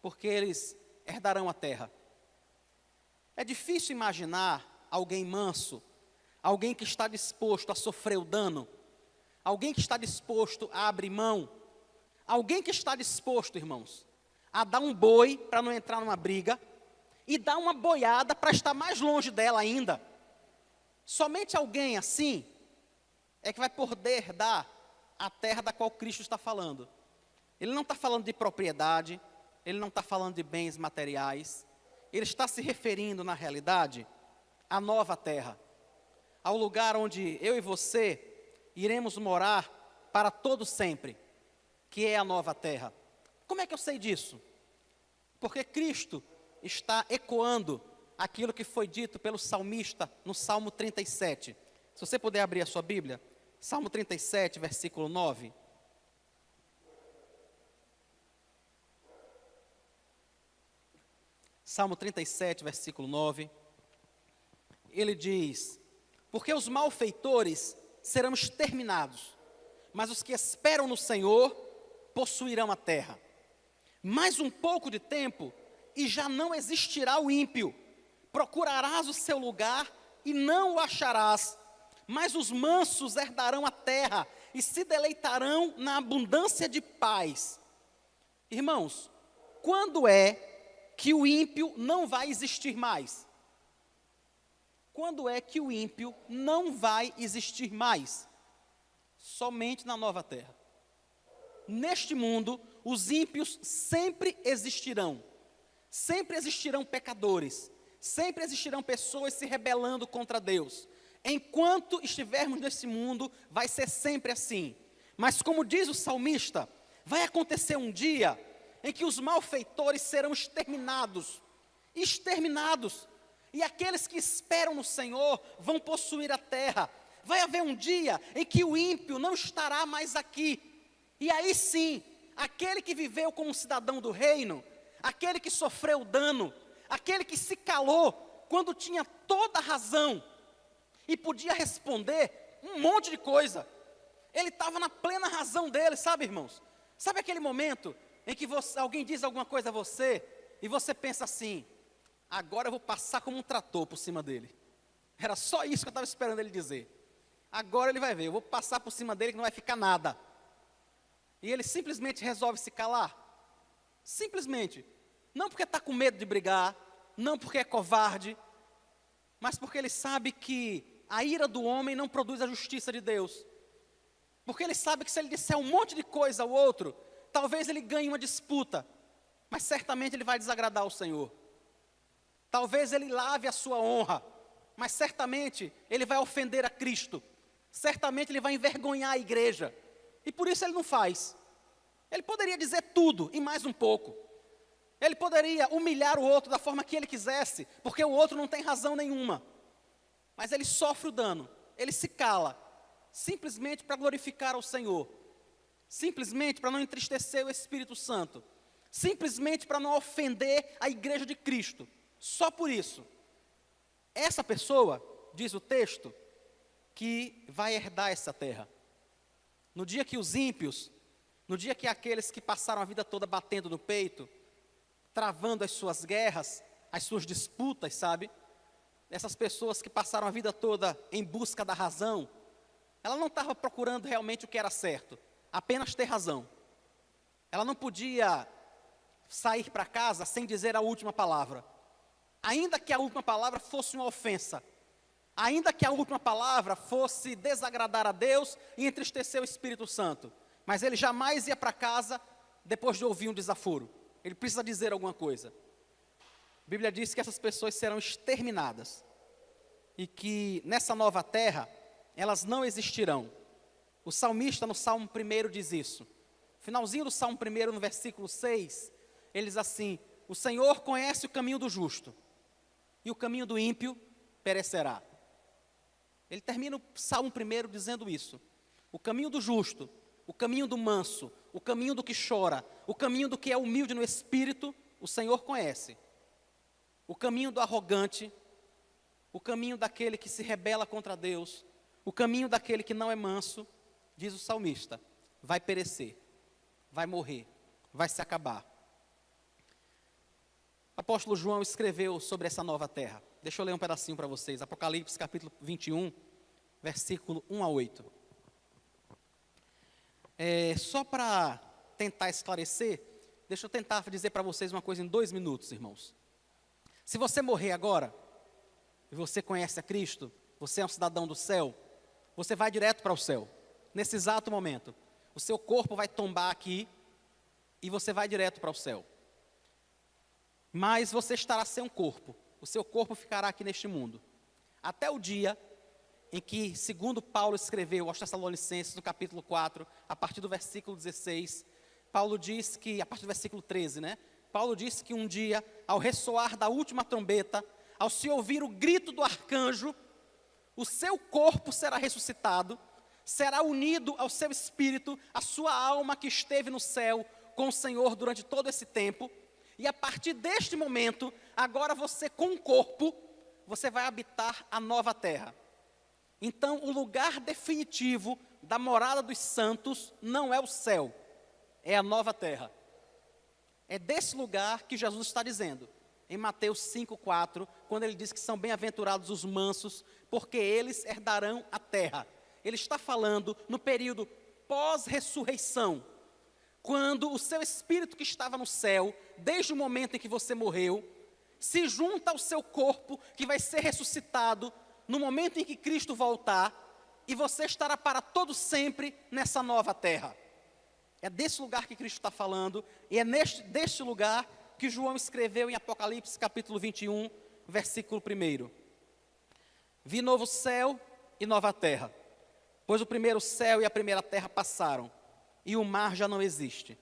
porque eles herdarão a terra. É difícil imaginar alguém manso, alguém que está disposto a sofrer o dano, alguém que está disposto a abrir mão, alguém que está disposto, irmãos, a dar um boi para não entrar numa briga, e dar uma boiada para estar mais longe dela ainda. Somente alguém assim é que vai poder herdar a terra da qual Cristo está falando. Ele não está falando de propriedade, ele não está falando de bens materiais, ele está se referindo, na realidade, à nova terra, ao lugar onde eu e você iremos morar para todo sempre, que é a nova terra. Como é que eu sei disso? Porque Cristo está ecoando aquilo que foi dito pelo salmista no Salmo 37. Se você puder abrir a sua Bíblia, Salmo 37, versículo 9. Salmo 37, versículo 9. Ele diz: porque os malfeitores serão exterminados, mas os que esperam no Senhor possuirão a terra. Mais um pouco de tempo e já não existirá o ímpio. Procurarás o seu lugar e não o acharás. Mas os mansos herdarão a terra e se deleitarão na abundância de paz. Irmãos, quando é que o ímpio não vai existir mais? Quando é que o ímpio não vai existir mais? Somente na nova terra. Neste mundo, os ímpios sempre existirão. Sempre existirão pecadores. Sempre existirão pessoas se rebelando contra Deus. Enquanto estivermos nesse mundo, vai ser sempre assim. Mas como diz o salmista, vai acontecer um dia em que os malfeitores serão exterminados. Exterminados. E aqueles que esperam no Senhor vão possuir a terra. Vai haver um dia em que o ímpio não estará mais aqui. E aí sim, aquele que viveu como cidadão do reino, aquele que sofreu dano, aquele que se calou quando tinha toda a razão e podia responder um monte de coisa. Ele estava na plena razão dele, sabe, irmãos? Sabe aquele momento em que alguém diz alguma coisa a você e você pensa assim: agora eu vou passar como um trator por cima dele. Era só isso que eu estava esperando ele dizer. Agora ele vai ver, eu vou passar por cima dele que não vai ficar nada. E ele simplesmente resolve se calar. Simplesmente. Não porque está com medo de brigar, não porque é covarde, mas porque ele sabe que a ira do homem não produz a justiça de Deus. Porque ele sabe que se ele disser um monte de coisa ao outro, talvez ele ganhe uma disputa, mas certamente ele vai desagradar ao Senhor. Talvez ele lave a sua honra, mas certamente ele vai ofender a Cristo. Certamente ele vai envergonhar a igreja. E por isso ele não faz. Ele poderia dizer tudo e mais um pouco. Ele poderia humilhar o outro da forma que ele quisesse, porque o outro não tem razão nenhuma. Mas ele sofre o dano, ele se cala, simplesmente para glorificar ao Senhor. Simplesmente para não entristecer o Espírito Santo. Simplesmente para não ofender a igreja de Cristo. Só por isso. Essa pessoa, diz o texto, que vai herdar essa terra. No dia que os ímpios, no dia que aqueles que passaram a vida toda batendo no peito, travando as suas guerras, as suas disputas, sabe? Essas pessoas que passaram a vida toda em busca da razão, ela não estava procurando realmente o que era certo, apenas ter razão. Ela não podia sair para casa sem dizer a última palavra. Ainda que a última palavra fosse uma ofensa, ainda que a última palavra fosse desagradar a Deus e entristecer o Espírito Santo, mas ele jamais ia para casa depois de ouvir um desaforo. Ele precisa dizer alguma coisa. A Bíblia diz que essas pessoas serão exterminadas e que nessa nova terra elas não existirão. O salmista no Salmo 1 diz isso. Finalzinho do Salmo 1, no versículo 6, ele diz assim: o Senhor conhece o caminho do justo e o caminho do ímpio perecerá. Ele termina o Salmo 1 dizendo isso. O caminho do justo, o caminho do manso, o caminho do que chora, o caminho do que é humilde no espírito, o Senhor conhece. O caminho do arrogante, o caminho daquele que se rebela contra Deus, o caminho daquele que não é manso, diz o salmista, vai perecer, vai morrer, vai se acabar. O apóstolo João escreveu sobre essa nova terra. Deixa eu ler um pedacinho para vocês. Apocalipse capítulo 21, versículo 1 a 8. Só para tentar esclarecer, deixa eu tentar dizer para vocês uma coisa em 2 minutos, irmãos. Se você morrer agora, e você conhece a Cristo, você é um cidadão do céu, você vai direto para o céu. Nesse exato momento, o seu corpo vai tombar aqui e você vai direto para o céu. Mas você estará sem um corpo. O seu corpo ficará aqui neste mundo. Até o dia em que, segundo Paulo escreveu aos Tessalonicenses, no capítulo 4, a partir do versículo 16, Paulo diz que, a partir do versículo 13, né? Paulo disse que um dia, ao ressoar da última trombeta, ao se ouvir o grito do arcanjo, o seu corpo será ressuscitado, será unido ao seu espírito, a sua alma que esteve no céu com o Senhor durante todo esse tempo. E a partir deste momento, agora você com o corpo, você vai habitar a nova terra. Então, o lugar definitivo da morada dos santos não é o céu, é a nova terra. É desse lugar que Jesus está dizendo, em Mateus 5,4, quando ele diz que são bem-aventurados os mansos, porque eles herdarão a terra. Ele está falando no período pós-ressurreição, quando o seu espírito que estava no céu, desde o momento em que você morreu, se junta ao seu corpo, que vai ser ressuscitado no momento em que Cristo voltar, e você estará para todo sempre nessa nova terra. É desse lugar que Cristo está falando, e é deste lugar que João escreveu em Apocalipse capítulo 21, versículo 1. Vi novo céu e nova terra, pois o primeiro céu e a primeira terra passaram, e o mar já não existe.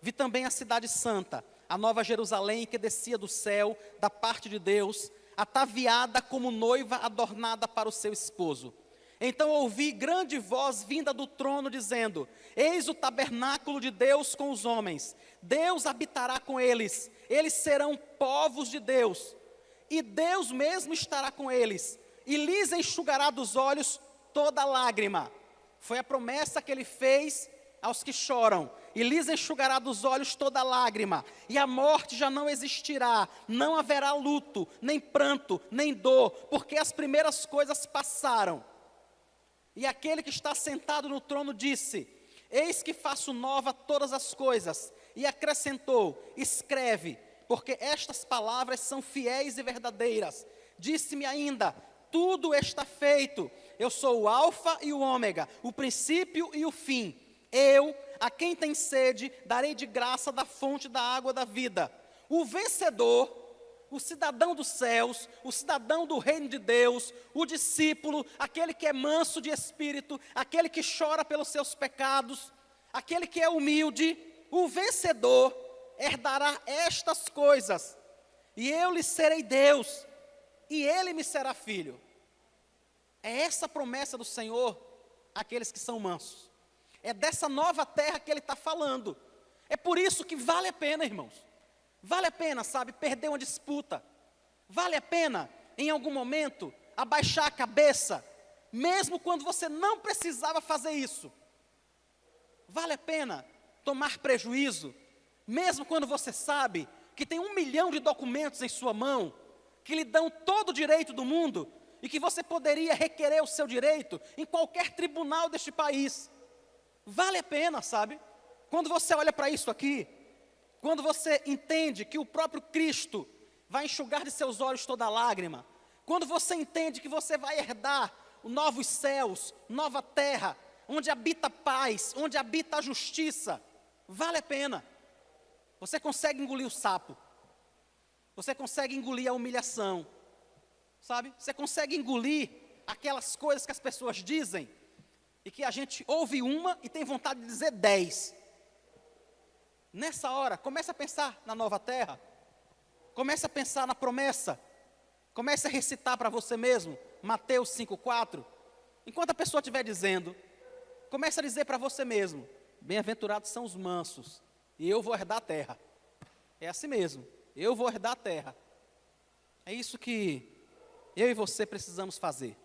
Vi também a cidade santa, a nova Jerusalém, que descia do céu, da parte de Deus, ataviada como noiva adornada para o seu esposo. Então ouvi grande voz vinda do trono, dizendo: eis o tabernáculo de Deus com os homens, Deus habitará com eles, eles serão povos de Deus, e Deus mesmo estará com eles, e lhes enxugará dos olhos toda lágrima. Foi a promessa que ele fez aos que choram, e lhes enxugará dos olhos toda lágrima, e a morte já não existirá, não haverá luto, nem pranto, nem dor, porque as primeiras coisas passaram. E aquele que está sentado no trono disse: eis que faço nova todas as coisas, e acrescentou: escreve, porque estas palavras são fiéis e verdadeiras. Disse-me ainda: tudo está feito, eu sou o alfa e o ômega, o princípio e o fim. Eu, a quem tem sede, darei de graça da fonte da água da vida. O vencedor, o cidadão dos céus, o cidadão do reino de Deus, o discípulo, aquele que é manso de espírito, aquele que chora pelos seus pecados, aquele que é humilde, o vencedor herdará estas coisas, e eu lhe serei Deus, e ele me será filho. É essa a promessa do Senhor àqueles que são mansos. É dessa nova terra que ele está falando. É por isso que vale a pena, irmãos. Vale a pena, sabe, perder uma disputa. Vale a pena, em algum momento, abaixar a cabeça, mesmo quando você não precisava fazer isso. Vale a pena tomar prejuízo, mesmo quando você sabe que tem 1 milhão de documentos em sua mão, que lhe dão todo o direito do mundo, e que você poderia requerer o seu direito em qualquer tribunal deste país. Vale a pena, sabe? Quando você olha para isso aqui, quando você entende que o próprio Cristo vai enxugar de seus olhos toda lágrima, quando você entende que você vai herdar os novos céus, nova terra, onde habita a paz, onde habita a justiça, vale a pena. Você consegue engolir o sapo, você consegue engolir a humilhação, sabe? Você consegue engolir aquelas coisas que as pessoas dizem, e que a gente ouve uma e tem vontade de dizer 10. Nessa hora, comece a pensar na nova terra, comece a pensar na promessa, comece a recitar para você mesmo, Mateus 5,4. Enquanto a pessoa estiver dizendo, comece a dizer para você mesmo: bem-aventurados são os mansos, e eu vou herdar a terra. É assim mesmo, eu vou herdar a terra. É isso que eu e você precisamos fazer.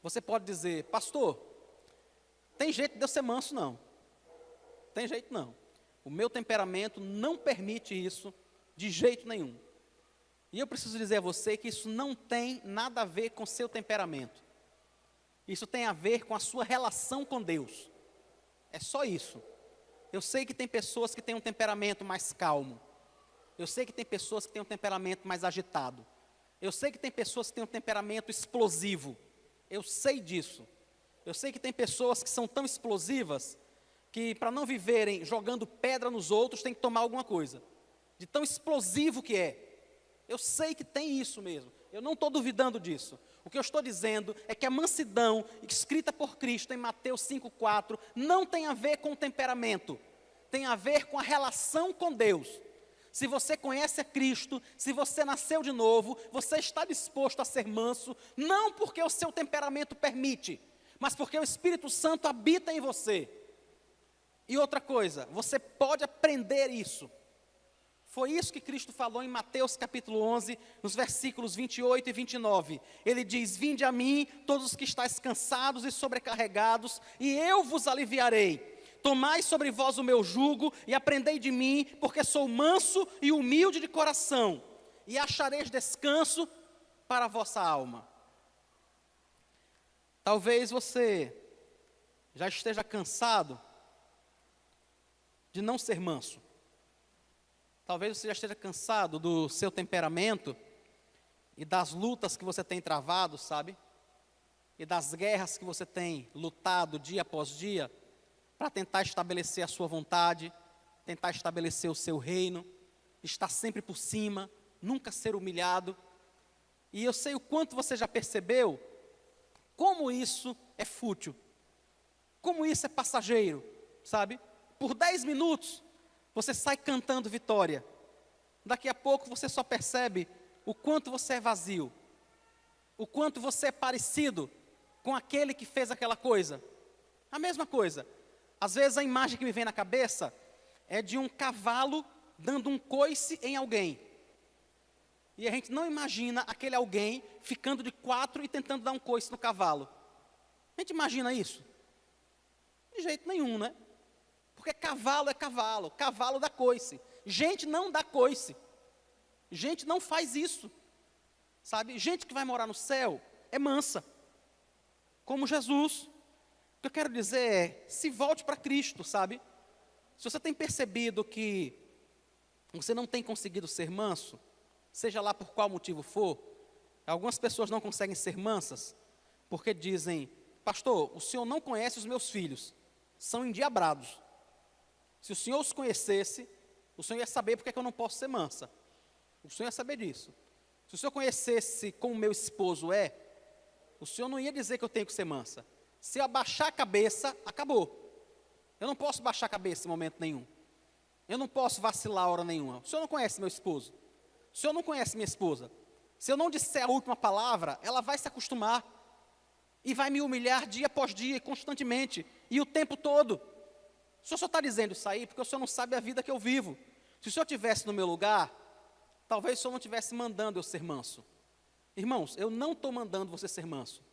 Você pode dizer: pastor, tem jeito de eu ser manso? Não. Tem jeito não. O meu temperamento não permite isso de jeito nenhum. E eu preciso dizer a você que isso não tem nada a ver com seu temperamento. Isso tem a ver com a sua relação com Deus. É só isso. Eu sei que tem pessoas que têm um temperamento mais calmo. Eu sei que tem pessoas que têm um temperamento mais agitado. Eu sei que tem pessoas que têm um temperamento explosivo. Eu sei disso. Eu sei que tem pessoas que são tão explosivas que, para não viverem jogando pedra nos outros, tem que tomar alguma coisa. De tão explosivo que é. Eu sei que tem isso mesmo. Eu não estou duvidando disso. O que eu estou dizendo é que a mansidão, escrita por Cristo em Mateus 5,4, não tem a ver com o temperamento. Tem a ver com a relação com Deus. Se você conhece a Cristo, se você nasceu de novo, você está disposto a ser manso, não porque o seu temperamento permite, mas porque o Espírito Santo habita em você. E outra coisa, você pode aprender isso. Foi isso que Cristo falou em Mateus capítulo 11, nos versículos 28 e 29. Ele diz: vinde a mim, todos os que estáis cansados e sobrecarregados, e eu vos aliviarei. Tomai sobre vós o meu jugo e aprendei de mim, porque sou manso e humilde de coração, e achareis descanso para a vossa alma. Talvez você já esteja cansado de não ser manso. Talvez você já esteja cansado do seu temperamento e das lutas que você tem travado, sabe? E das guerras que você tem lutado dia após dia para tentar estabelecer a sua vontade, tentar estabelecer o seu reino, estar sempre por cima, nunca ser humilhado. E eu sei o quanto você já percebeu como isso é fútil, como isso é passageiro, sabe? Por 10 minutos, você sai cantando vitória. Daqui a pouco você só percebe o quanto você é vazio, o quanto você é parecido com aquele que fez aquela coisa. A mesma coisa. Às vezes a imagem que me vem na cabeça é de um cavalo dando um coice em alguém. E a gente não imagina aquele alguém ficando de 4 e tentando dar um coice no cavalo. A gente imagina isso? De jeito nenhum, né? Porque cavalo é cavalo, cavalo dá coice. Gente não dá coice. Gente não faz isso. Sabe? Gente que vai morar no céu é mansa. Como Jesus. O que eu quero dizer é, se volte para Cristo, sabe? Se você tem percebido que você não tem conseguido ser manso, seja lá por qual motivo for, algumas pessoas não conseguem ser mansas, porque dizem: pastor, o senhor não conhece os meus filhos, são endiabrados. Se o senhor os conhecesse, o senhor ia saber porque é que eu não posso ser mansa. O senhor ia saber disso. Se o senhor conhecesse como o meu esposo é, o senhor não ia dizer que eu tenho que ser mansa. Se eu abaixar a cabeça, acabou. Eu não posso baixar a cabeça em momento nenhum. Eu não posso vacilar a hora nenhuma. O senhor não conhece meu esposo. O senhor não conhece minha esposa. Se eu não disser a última palavra, ela vai se acostumar. E vai me humilhar dia após dia, constantemente. E o tempo todo. O senhor só está dizendo isso aí porque o senhor não sabe a vida que eu vivo. Se o senhor estivesse no meu lugar, talvez o senhor não estivesse mandando eu ser manso. Irmãos, eu não estou mandando você ser manso.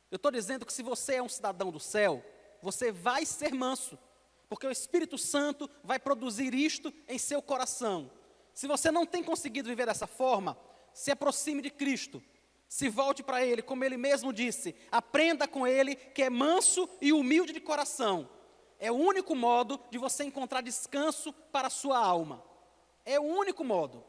Eu estou dizendo que se você é um cidadão do céu, você vai ser manso. Porque o Espírito Santo vai produzir isto em seu coração. Se você não tem conseguido viver dessa forma, se aproxime de Cristo. Se volte para Ele, como Ele mesmo disse. Aprenda com Ele, que é manso e humilde de coração. É o único modo de você encontrar descanso para a sua alma. É o único modo.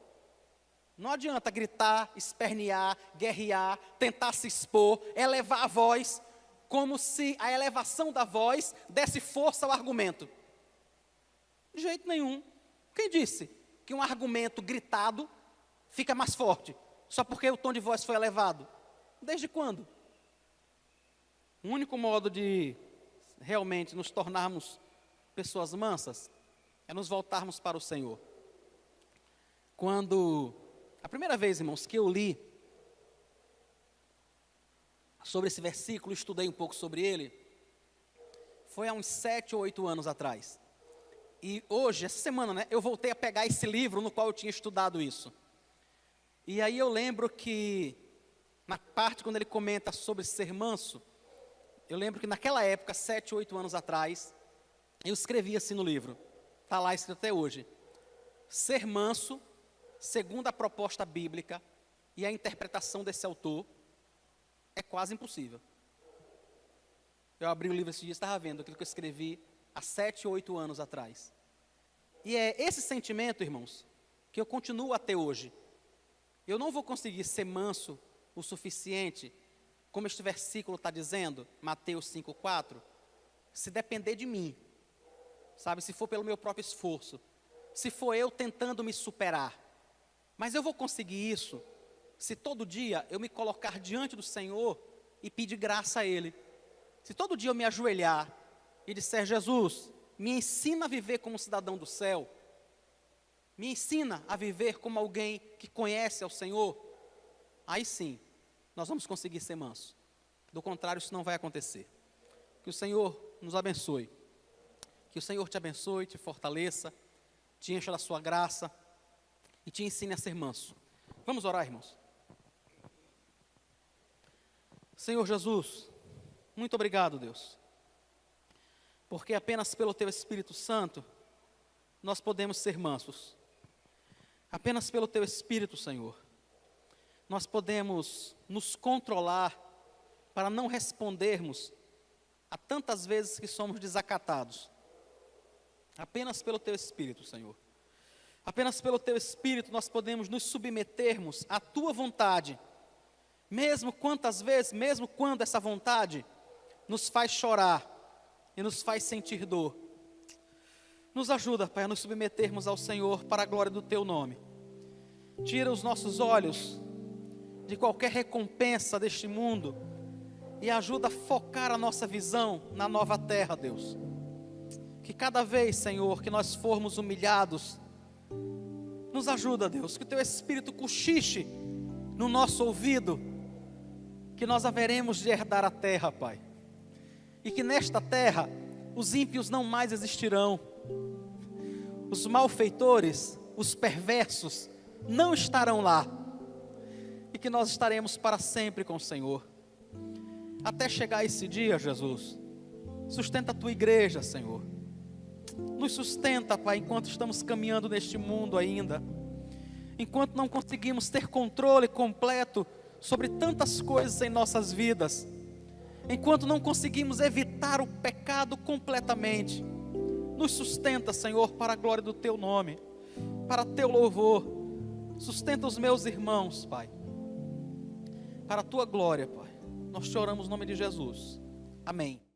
Não adianta gritar, espernear, guerrear, tentar se expor, elevar a voz, como se a elevação da voz desse força ao argumento. De jeito nenhum. Quem disse que um argumento gritado fica mais forte, só porque o tom de voz foi elevado? Desde quando? O único modo de realmente nos tornarmos pessoas mansas é nos voltarmos para o Senhor. Quando a primeira vez, irmãos, que eu li sobre esse versículo, estudei um pouco sobre ele, foi há uns 7 ou 8 anos atrás. E hoje, essa semana, né, eu voltei a pegar esse livro no qual eu tinha estudado isso. E aí eu lembro que, na parte quando ele comenta sobre ser manso, eu lembro que naquela época, 7, 8 anos atrás, eu escrevi assim no livro, está lá escrito até hoje: ser manso, segundo a proposta bíblica e a interpretação desse autor, é quase impossível. Eu abri o livro esse dia e estava vendo aquilo que eu escrevi há 7 ou 8 anos atrás. E é esse sentimento, irmãos, que eu continuo até hoje. Eu não vou conseguir ser manso o suficiente, como este versículo está dizendo, Mateus 5,4, se depender de mim, sabe, se for pelo meu próprio esforço, se for eu tentando me superar. Mas eu vou conseguir isso se todo dia eu me colocar diante do Senhor e pedir graça a Ele. Se todo dia eu me ajoelhar e disser: Jesus, me ensina a viver como cidadão do céu, me ensina a viver como alguém que conhece ao Senhor, aí sim, nós vamos conseguir ser mansos. Do contrário, isso não vai acontecer. Que o Senhor nos abençoe. Que o Senhor te abençoe, te fortaleça, te encha da sua graça e te ensine a ser manso. Vamos orar, irmãos. Senhor Jesus, muito obrigado, Deus, porque apenas pelo Teu Espírito Santo nós podemos ser mansos. Apenas pelo Teu Espírito, Senhor, nós podemos nos controlar para não respondermos a tantas vezes que somos desacatados. Apenas pelo Teu Espírito, Senhor. Apenas pelo Teu Espírito nós podemos nos submetermos à Tua vontade, mesmo quando essa vontade nos faz chorar e nos faz sentir dor. Nos ajuda, Pai, a nos submetermos ao Senhor para a glória do Teu nome. Tira os nossos olhos de qualquer recompensa deste mundo e ajuda a focar a nossa visão na nova terra, Deus. Que cada vez, Senhor, que nós formos humilhados, nos ajuda, Deus, que o Teu Espírito cochiche no nosso ouvido, que nós haveremos de herdar a terra, Pai. E que nesta terra os ímpios não mais existirão. Os malfeitores, os perversos, não estarão lá. E que nós estaremos para sempre com o Senhor. Até chegar esse dia, Jesus, sustenta a Tua igreja, Senhor. Nos sustenta, Pai, enquanto estamos caminhando neste mundo ainda. Enquanto não conseguimos ter controle completo sobre tantas coisas em nossas vidas. Enquanto não conseguimos evitar o pecado completamente. Nos sustenta, Senhor, para a glória do Teu nome, para Teu louvor. Sustenta os meus irmãos, Pai, para a Tua glória, Pai. Nós te oramos no nome de Jesus. Amém.